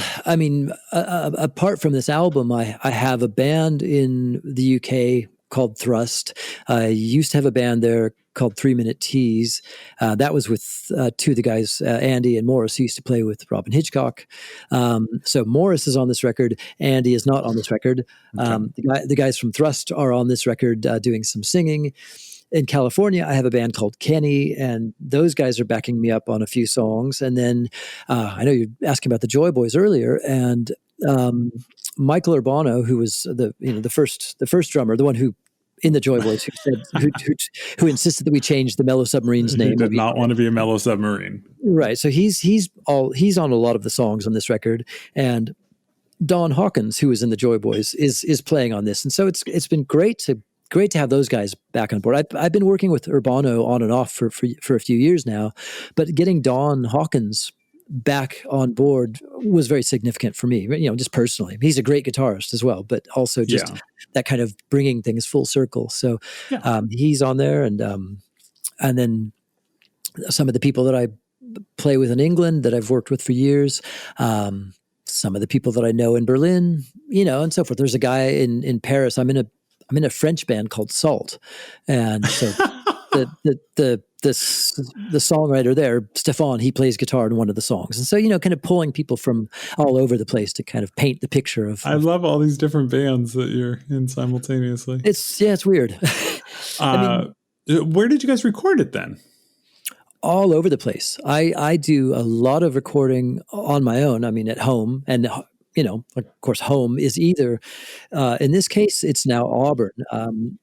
apart from this album, I have a band in the UK called Thrust. I used to have a band there called 3 Minute Teas. That was with two of the guys, Andy and Morris, who used to play with Robin Hitchcock. So Morris is on this record. Andy is not on this record. Okay. The guys from Thrust are on this record doing some singing. In California, I have a band called Kenny, and those guys are backing me up on a few songs. And then I know you're asking about the Joy Boys earlier, and Michael Urbano, who was the first drummer, the one who in the Joy Boys, who insisted that we change the Mellow Submarine's name.
He did not want to be a Mellow Submarine,
right? So he's on a lot of the songs on this record, and Don Hawkins, who was in the Joy Boys, is playing on this, and so it's been great to have those guys back on board. I've been working with Urbano on and off for a few years now, but getting Don Hawkins back on board was very significant for me, just personally. He's a great guitarist as well, but also just that kind of bringing things full circle. So he's on there, and then some of the people that I play with in England that I've worked with for years, some of the people that I know in Berlin, and so forth. There's a guy in Paris. I'm in a French band called Salt, and so the songwriter there, Stefan, he plays guitar in one of the songs. And so, kind of pulling people from all over the place to kind of paint the picture of.
I love all these different bands that you're in simultaneously.
It's weird.
Where did you guys record it then?
All over the place. I do a lot of recording on my own. I mean, at home, and of course, home is either. In this case, it's now Auburn. I'm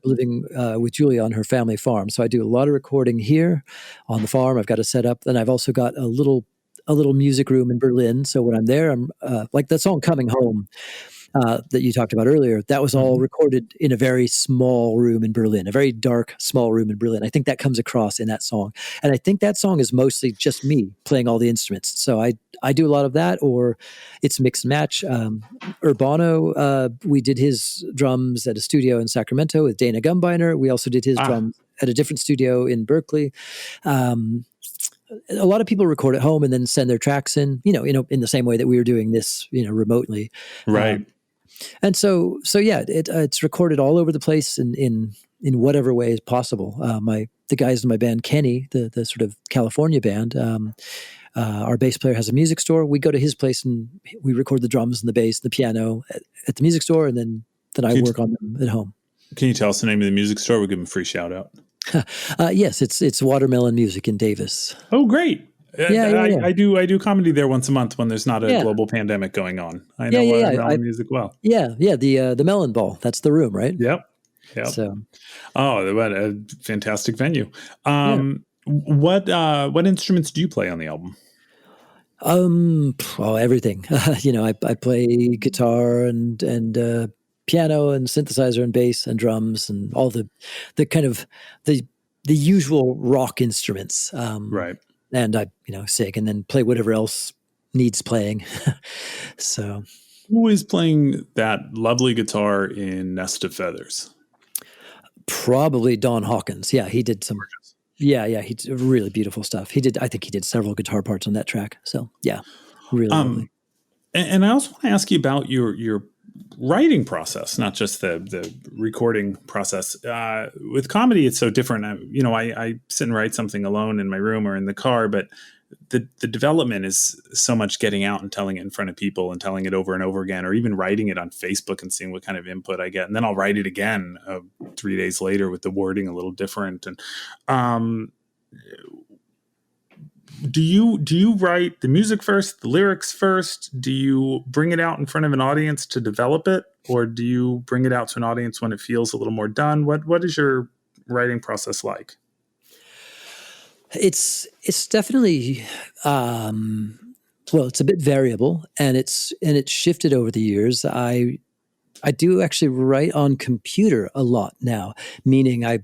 living with Julia on her family farm, so I do a lot of recording here on the farm. I've got a setup, and I've also got a little music room in Berlin. So when I'm there, I'm like that song "Coming Home." That you talked about earlier, that was all recorded in a very small room in Berlin, a very dark, small room in Berlin. I think that comes across in that song. And I think that song is mostly just me playing all the instruments. So I do a lot of that, or it's mix and match. Urbano, we did his drums at a studio in Sacramento with Dana Gumbiner. We also did his drums at a different studio in Berkeley. A lot of people record at home and then send their tracks in, in the same way that we were doing this, remotely.
Right.
And so yeah, it's recorded all over the place in whatever way is possible. The guys in my band, Kenny, the sort of California band, our bass player has a music store. We go to his place and we record the drums and the bass, and the piano at the music store, and then I work on them at home.
Can you tell us the name of the music store? We'll give them a free shout out.
Yes, it's Watermelon Music in Davis.
Oh, great.
Yeah.
I do comedy there once a month when there's not a global pandemic going on. I know Watermelon music well.
Yeah. The Melon Ball. That's the room, right?
Yep.
So,
what a fantastic venue. What instruments do you play on the album?
Everything. I play guitar and piano and synthesizer and bass and drums and all the kind of the usual rock instruments.
Right.
And I, sing and then play whatever else needs playing. So,
who is playing that lovely guitar in Nest of Feathers?
Probably Don Hawkins. Yeah, he did some. Yeah, he did really beautiful stuff. I think he did several guitar parts on that track. So yeah, really. Lovely.
And I also want to ask you about your writing process, not just the recording process. With comedy, it's so different. I sit and write something alone in my room or in the car, but the development is so much getting out and telling it in front of people and telling it over and over again, or even writing it on Facebook and seeing what kind of input I get. And then I'll write it again 3 days later with the wording a little different. And do you write the music first, the lyrics first? Do you bring it out in front of an audience to develop it? Or do you bring it out to an audience when it feels a little more done? What is your writing process like?
It's definitely it's a bit variable, and it's shifted over the years. I do actually write on computer a lot now, meaning I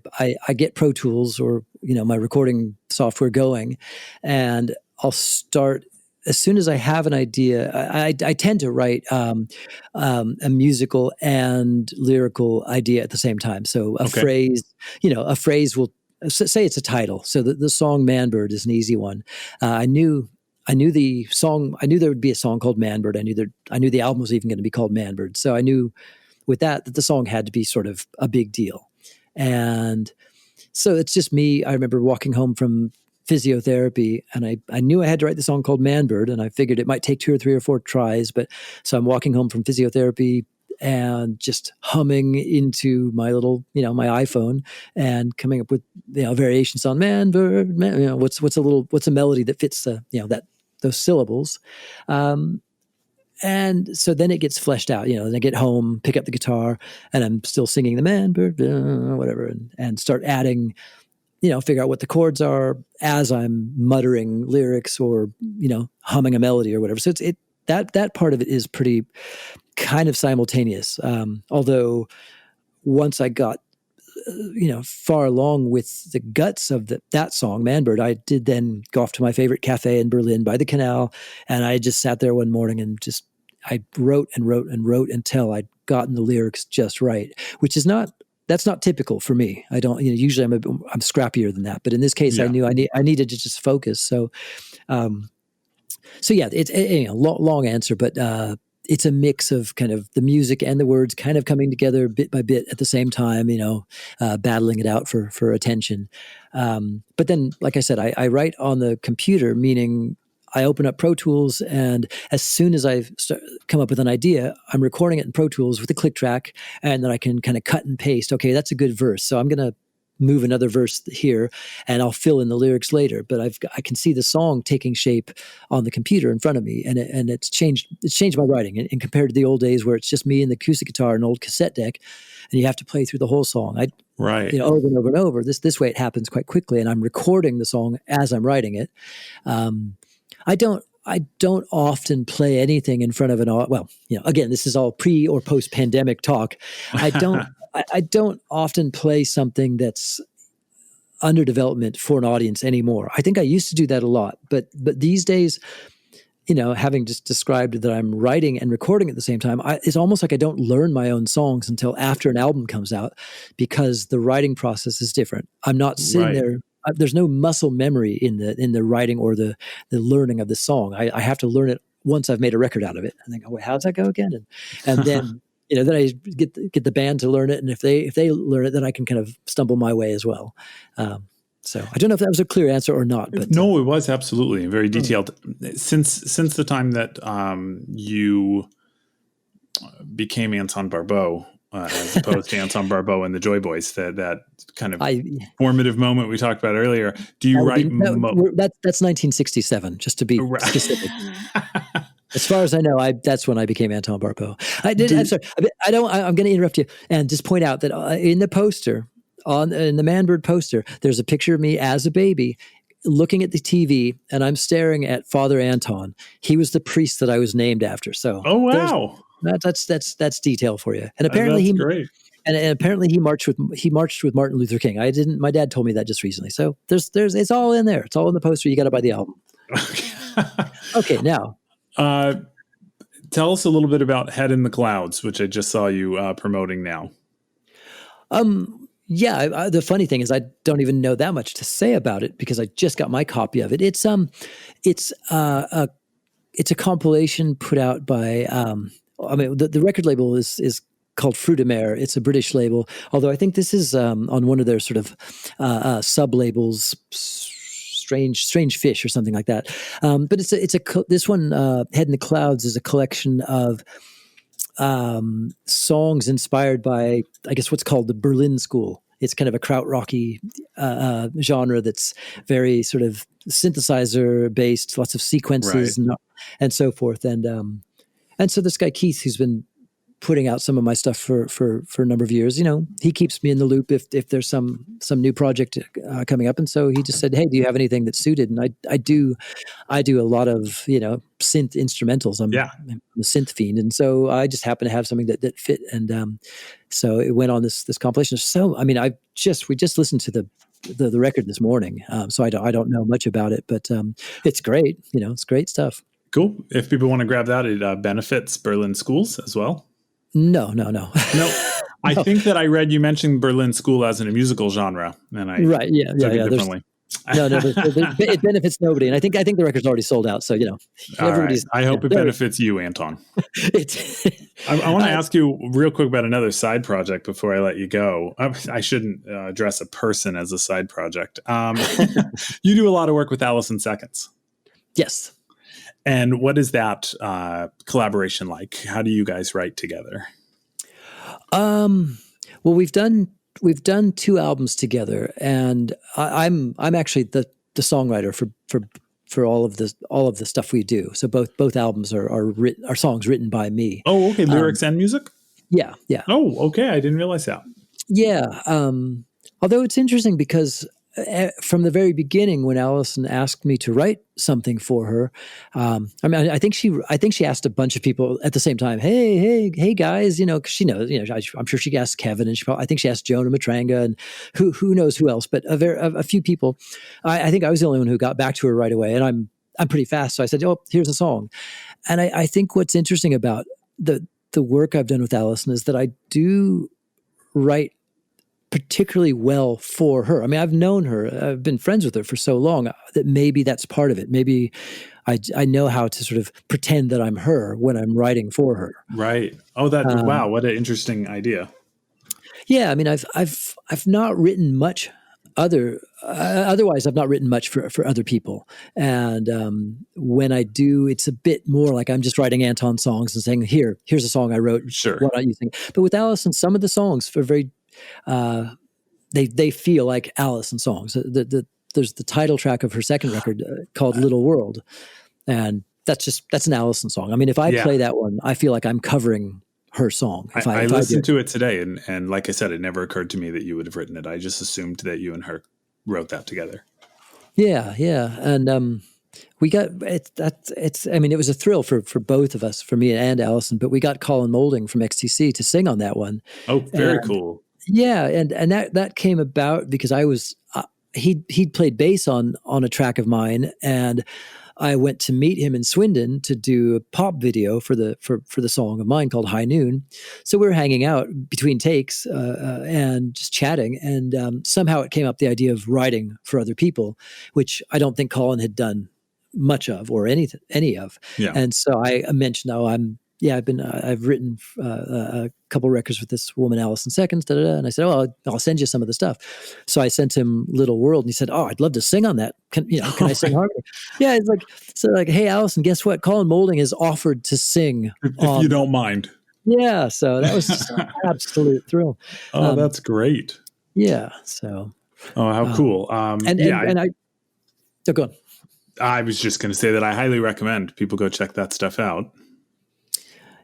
get Pro Tools or my recording software going, and I'll start as soon as I have an idea. I tend to write a musical and lyrical idea at the same time. So a phrase will say it's a title. So the song "MANBIRD" is an easy one. I knew the song. I knew there would be a song called "MANBIRD." I knew the album was even going to be called "MANBIRD." So I knew with that the song had to be sort of a big deal. And so it's just me. I remember walking home from physiotherapy, and I knew I had to write the song called "MANBIRD," and I figured it might take 2 or 3 or 4 tries. But so I'm walking home from physiotherapy and just humming into my little, my iPhone, and coming up with, variations on "MANBIRD." What's a melody that fits those syllables. And so then it gets fleshed out, and I get home, pick up the guitar, and I'm still singing the "MANBIRD," whatever, and start adding, figure out what the chords are as I'm muttering lyrics or, humming a melody or whatever. So that part of it is pretty kind of simultaneous. Although once I got, far along with the guts of that song, "MANBIRD," I did then go off to my favorite cafe in Berlin by the canal. And I just sat there one morning and I wrote and wrote and wrote until I'd gotten the lyrics just right, which is that's not typical for me. I don't, usually I'm scrappier than that, but in this case, I knew I needed to just focus. So, it's a long answer, but, it's a mix of kind of the music and the words kind of coming together bit by bit at the same time, battling it out for attention. But then, like I said, I write on the computer, meaning I open up Pro Tools, and as soon as I've come up with an idea, I'm recording it in Pro Tools with a click track, and then I can kind of cut and paste. Okay, that's a good verse, so I'm going to move another verse here, and I'll fill in the lyrics later. But I can see the song taking shape on the computer in front of me, and it's changed my writing. And compared to the old days where it's just me and the acoustic guitar and an old cassette deck, and you have to play through the whole song.
Right.
Over and over and over. This way it happens quite quickly, and I'm recording the song as I'm writing it. I don't often play anything in front of again, this is all pre or post pandemic talk. I don't often play something that's under development for an audience anymore. I think I used to do that a lot, but these days, having just described that I'm writing and recording at the same time, it's almost like I don't learn my own songs until after an album comes out, because the writing process is different. I'm not sitting there. There's no muscle memory in the writing or the learning of the song. I have to learn it once I've made a record out of it. I think, wait, how does that go again? And then then I get the band to learn it, and if they learn it, then I can kind of stumble my way as well. So I don't know if that was a clear answer or not. But
no, it was absolutely very detailed. Since the time that you became Anton Barbeau, as opposed to Anton Barbeau and the Joy Boys, that kind of formative moment we talked about earlier. Do you write?
That's 1967, just to be specific. As far as I know, that's when I became Anton Barbeau. I'm sorry. I'm going to interrupt you and just point out that in the poster, in the MANBIRD poster, there's a picture of me as a baby looking at the TV, and I'm staring at Father Anton. He was the priest that I was named after. So,
oh wow.
That's detail for you. And apparently
great.
And apparently he marched with Martin Luther King. My dad told me that just recently. So it's all in there. It's all in the poster. You got to buy the album. Okay, now.
Tell us a little bit about Head in the Clouds, which I just saw you promoting now.
Yeah, the funny thing is I don't even know that much to say about it because I just got my copy of it. It's a compilation put out by the record label is called Fruit de Mer. It's a British label, although I think this is on one of their sort of sub labels, Strange Fish or something like that. But this one, Head in the Clouds, is a collection of songs inspired by, I guess, what's called the Berlin School. It's kind of a krautrocky genre that's very sort of synthesizer based, lots of sequences and so forth. And so this guy Keith, who's been putting out some of my stuff for a number of years, he keeps me in the loop if there's some new project coming up. And so he just said, "Hey, do you have anything that's suited?" And I do a lot of synth instrumentals. I'm a synth fiend, and so I just happen to have something that fit. And so it went on this compilation. So we just listened to the record this morning, so I don't know much about it, but it's great. It's great stuff.
Cool. If people want to grab that, it benefits Berlin schools as well.
No.
I think that I read you mentioned Berlin School as in a musical genre, and I took it differently.
No, it benefits nobody, and I think the record's already sold out. So everybody's.
Right. I hope it benefits you, Anton. I want to ask you real quick about another side project before I let you go. I shouldn't address a person as a side project. You do a lot of work with Alice in Seconds.
Yes.
And what is that collaboration like? How do you guys write together?
Well, we've done 2 albums together, and I'm actually the songwriter for all of the stuff we do. So both albums are songs written by me.
Oh, okay, lyrics and music.
Yeah.
Oh, okay, I didn't realize that.
Yeah. Although it's interesting because from the very beginning, when Allison asked me to write something for her, I think she asked a bunch of people at the same time. Hey guys, because she knows. I'm sure she asked Kevin, and I think she asked Jonah Matranga, and who knows who else, but a few people. I think I was the only one who got back to her right away, and I'm pretty fast, so I said, "Oh, here's a song." And I think what's interesting about the work I've done with Allison is that I do write particularly well for her. I've known her, I've been friends with her for so long that maybe that's part of it. Maybe I know how to sort of pretend that I'm her when I'm writing for her.
Right. Oh, wow. What an interesting idea.
Yeah. I mean, I've not written much otherwise I've not written much for other people. And when I do, it's a bit more like I'm just writing Anton songs and saying, here's a song I wrote.
Sure.
Why not you sing? But with Allison, some of the songs are very, they feel like Allison songs. There's the title track of her second record called Little World. And that's an Allison song. I mean, if I play that one, I feel like I'm covering her song.
I listened to it today, and like I said, it never occurred to me that you would have written it. I just assumed that you and her wrote that together.
Yeah, and we got it's. I mean, it was a thrill for both of us, for me and Allison. But we got Colin Moulding from XTC to sing on that one.
Oh, very cool.
Yeah, and that came about because I was he'd played bass on a track of mine, and I went to meet him in Swindon to do a pop video for the song of mine called High Noon. So we were hanging out between takes and just chatting, and somehow it came up the idea of writing for other people, which I don't think Colin had done much of or any of.
Yeah.
And so I mentioned, I've written a couple records with this woman, Allison Seconds, and I said, I'll send you some of the stuff. So I sent him Little World, and he said, I'd love to sing on that. Can I sing harmony? Yeah, it's like, hey, Allison, guess what? Colin Moulding has offered to sing.
If you don't mind.
Yeah, so that was just an absolute thrill.
Oh, that's great.
Yeah, so.
Oh, how cool.
Go on.
I was just going to say that I highly recommend people go check that stuff out.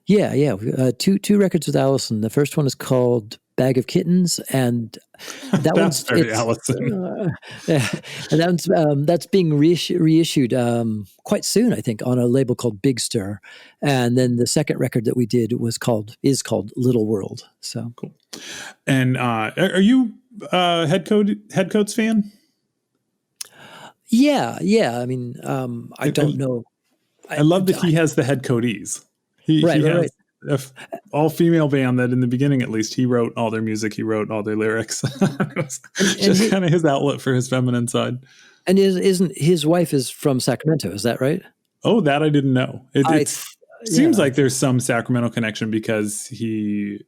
Yeah. Two records with Allison. The first one is called Bag of Kittens, and
that's very Allison.
And that's being reissued quite soon, I think, on a label called Big Stir. And then the second record that we did is called Little World. So
cool. And are you a Headcoats fan?
Yeah. I mean, I don't know.
I love that he has the Headcoaties. He has an all-female band that in the beginning, at least, he wrote all their music. He wrote all their lyrics. Just kind of his outlet for his feminine side.
And isn't his wife is from Sacramento? Is that right?
Oh, that I didn't know. It seems like there's some Sacramento connection because he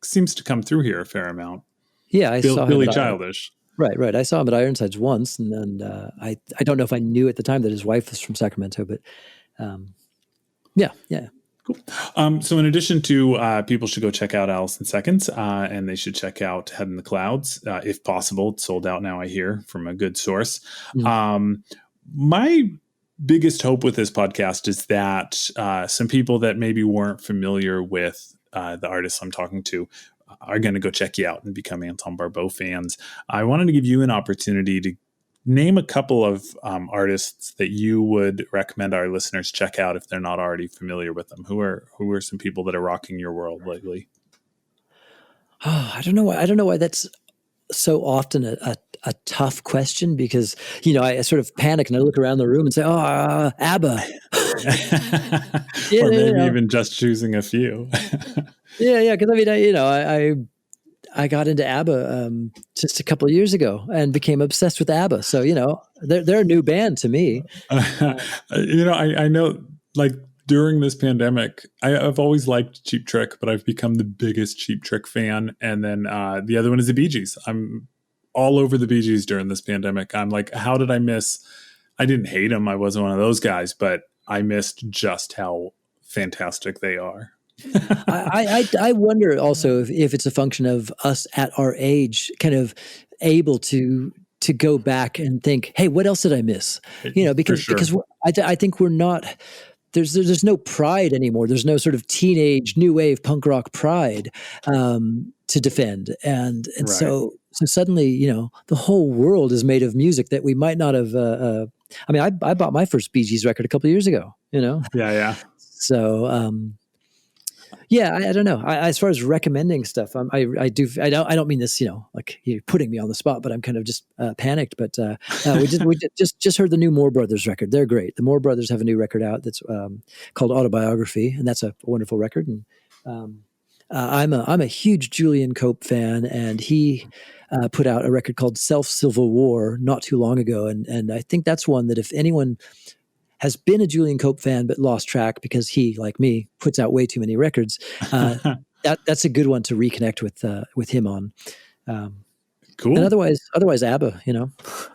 seems to come through here a fair amount.
Yeah, I saw
Billy Childish.
Right. I saw him at Ironsides once, and I don't know if I knew at the time that his wife was from Sacramento, but yeah.
Cool. So in addition to people should go check out Allison Seconds, and they should check out Head in the Clouds, if possible. It's sold out now, I hear, from a good source. Mm-hmm. My biggest hope with this podcast is that some people that maybe weren't familiar with the artists I'm talking to are going to go check you out and become Anton Barbeau fans. I wanted to give you an opportunity to name a couple of artists that you would recommend our listeners check out if they're not already familiar with them. Who are some people that are rocking your world lately?
Oh, I don't know why that's so often a tough question, because I sort of panic and I look around the room and say, ABBA.
Or maybe even just choosing a few.
Yeah. Because I got into ABBA just a couple of years ago and became obsessed with ABBA. So, they're a new band to me.
I know, like, during this pandemic, I've always liked Cheap Trick, but I've become the biggest Cheap Trick fan. And then the other one is the Bee Gees. I'm all over the Bee Gees during this pandemic. I'm like, how did I miss? I didn't hate them. I wasn't one of those guys, but I missed just how fantastic they are.
I wonder also if it's a function of us at our age kind of able to go back and think, hey, what else did I miss? Because I think we're not, there's no pride anymore. There's no sort of teenage new wave punk rock pride to defend. And right. So suddenly, the whole world is made of music that we might not have, I bought my first Bee Gees record a couple of years ago,
Yeah.
So, I don't know. As far as recommending stuff, I don't mean this, like you're putting me on the spot, but I'm kind of just panicked. But we just heard the new Moore Brothers record. They're great. The Moore Brothers have a new record out that's called Autobiography, and that's a wonderful record. And I'm a huge Julian Cope fan, and he put out a record called Self Civil War not too long ago, and I think that's one that if anyone has been a Julian Cope fan but lost track because he, like me, puts out way too many records. That's a good one to reconnect with him on.
Cool.
And otherwise ABBA,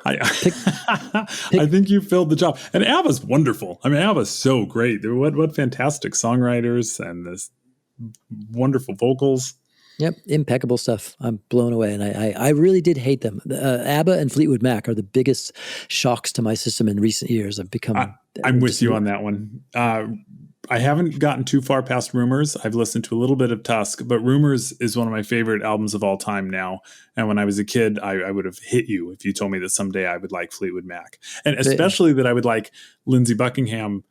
I think you filled the job. And ABBA's wonderful. I mean, ABBA's so great. What fantastic songwriters and this wonderful vocals.
Yep, impeccable stuff. I'm blown away, and I really did hate them. ABBA and Fleetwood Mac are the biggest shocks to my system in recent years. I've become.
I'm with you on that one. I haven't gotten too far past Rumors. I've listened to a little bit of Tusk, but Rumors is one of my favorite albums of all time now. And when I was a kid, I would have hit you if you told me that someday I would like Fleetwood Mac, and especially that I would like Lindsey Buckingham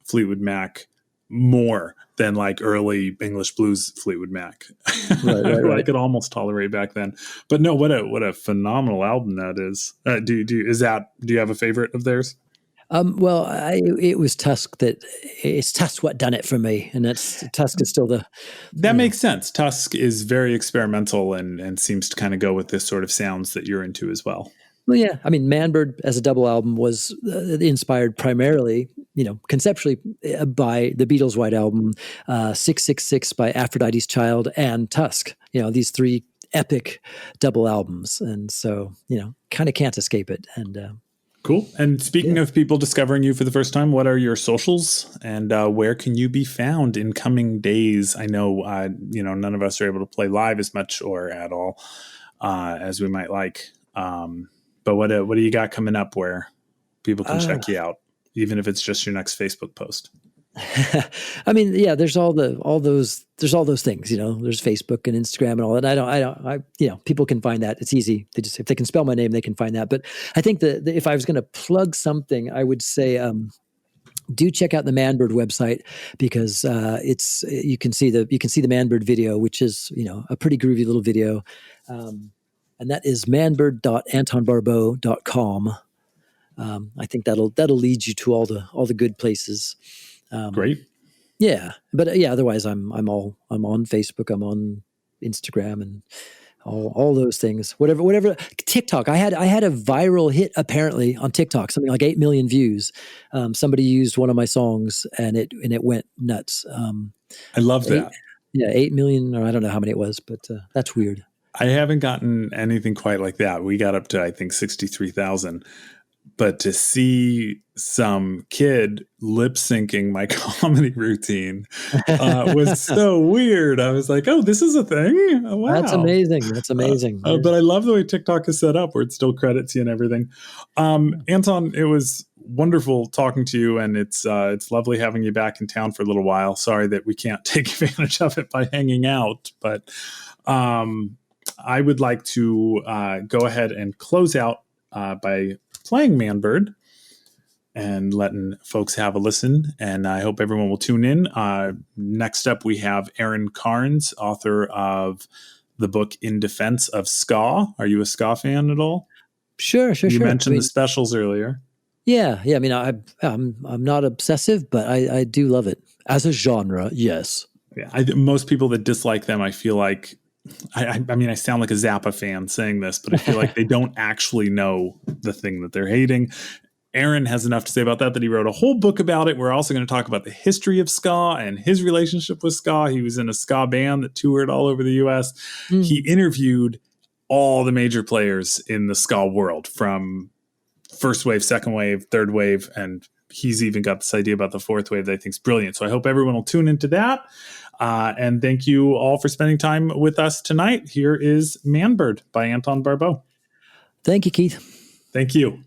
Fleetwood Mac more than like early English blues Fleetwood Mac. Right. I could almost tolerate back then. But no, what a phenomenal album that is. Do you have a favorite of theirs?
Well, it was Tusk it's Tusk what done it for me, and Tusk is still
that makes sense. Tusk is very experimental and seems to kind of go with this sort of sounds that you're into as well.
Well, yeah. I mean, MANBIRD as a double album was inspired primarily, conceptually by the Beatles' White Album, 666 by Aphrodite's Child, and Tusk. These three epic double albums, and so kind of can't escape it. And
cool. And speaking of people discovering you for the first time, what are your socials, and where can you be found in coming days? I know none of us are able to play live as much or at all as we might like. But what do you got coming up where people can check you out, even if it's just your next Facebook post?
I mean, yeah, there's all those things, there's Facebook and Instagram and all that. I people can find that. It's easy. If they can spell my name, they can find that. But I think that if I was going to plug something, I would say, do check out the MANBIRD website, because you can see the MANBIRD video, which is, a pretty groovy little video. And that is manbird.antonbarbeau.com. I think that'll lead you to all the good places.
Great.
Yeah, but otherwise I'm on Facebook, I'm on Instagram, and all those things. Whatever. TikTok. I had a viral hit apparently on TikTok, something like 8 million views. Somebody used one of my songs and it went nuts.
I love that.
8 million, or I don't know how many it was, but that's weird.
I haven't gotten anything quite like that. We got up to, I think, 63,000. But to see some kid lip syncing my comedy routine was so weird. I was like, oh, this is a thing? Oh, wow.
That's amazing.
But I love the way TikTok is set up, where it still credits you and everything. Anton, it was wonderful talking to you, and it's lovely having you back in town for a little while. Sorry that we can't take advantage of it by hanging out, but I would like to go ahead and close out by playing MANBIRD and letting folks have a listen. And I hope everyone will tune in. Next up, we have Aaron Carnes, author of the book In Defense of Ska. Are you a ska fan at all?
Sure.
You mentioned the specials earlier.
Yeah. I mean, I'm not obsessive, but I do love it as a genre. Yes.
Yeah. Most people that dislike them, I feel like, I mean, I sound like a Zappa fan saying this, but I feel like they don't actually know the thing that they're hating. Aaron has enough to say about that he wrote a whole book about it. We're also going to talk about the history of ska and his relationship with ska. He was in a ska band that toured all over the U.S. He interviewed all the major players in the ska world, from first wave, second wave, third wave, and he's even got this idea about the fourth wave that I think is brilliant. So I hope everyone will tune into that. And thank you all for spending time with us tonight. Here is MANBIRD by Anton Barbeau.
Thank you, Keith.
Thank you.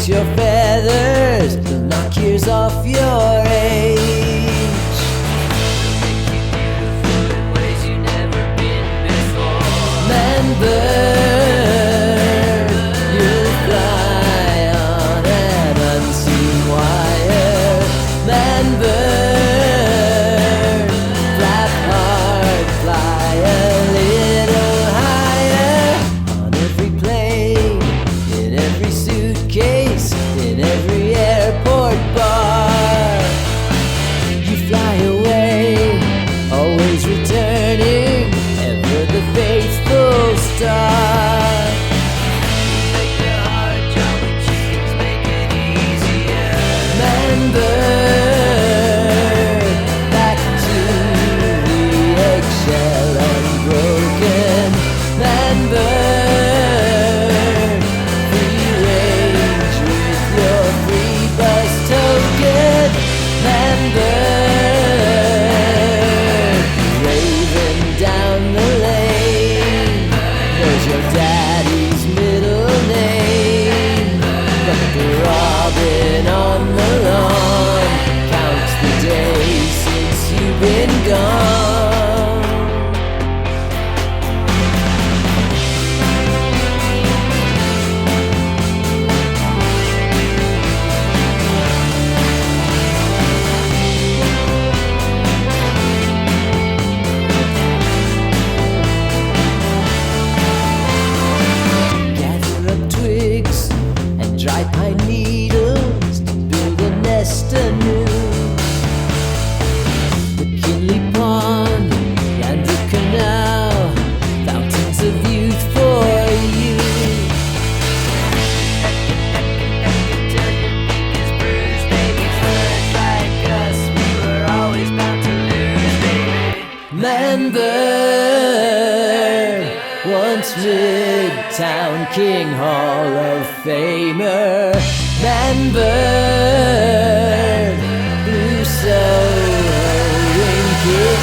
Your feathers, they'll knock years off your age. They'll make you beautiful in ways you've never been before. MANBIRD, you'll once Midtown King Hall of Famer, MANBIRD, Blue Soho, Winkit,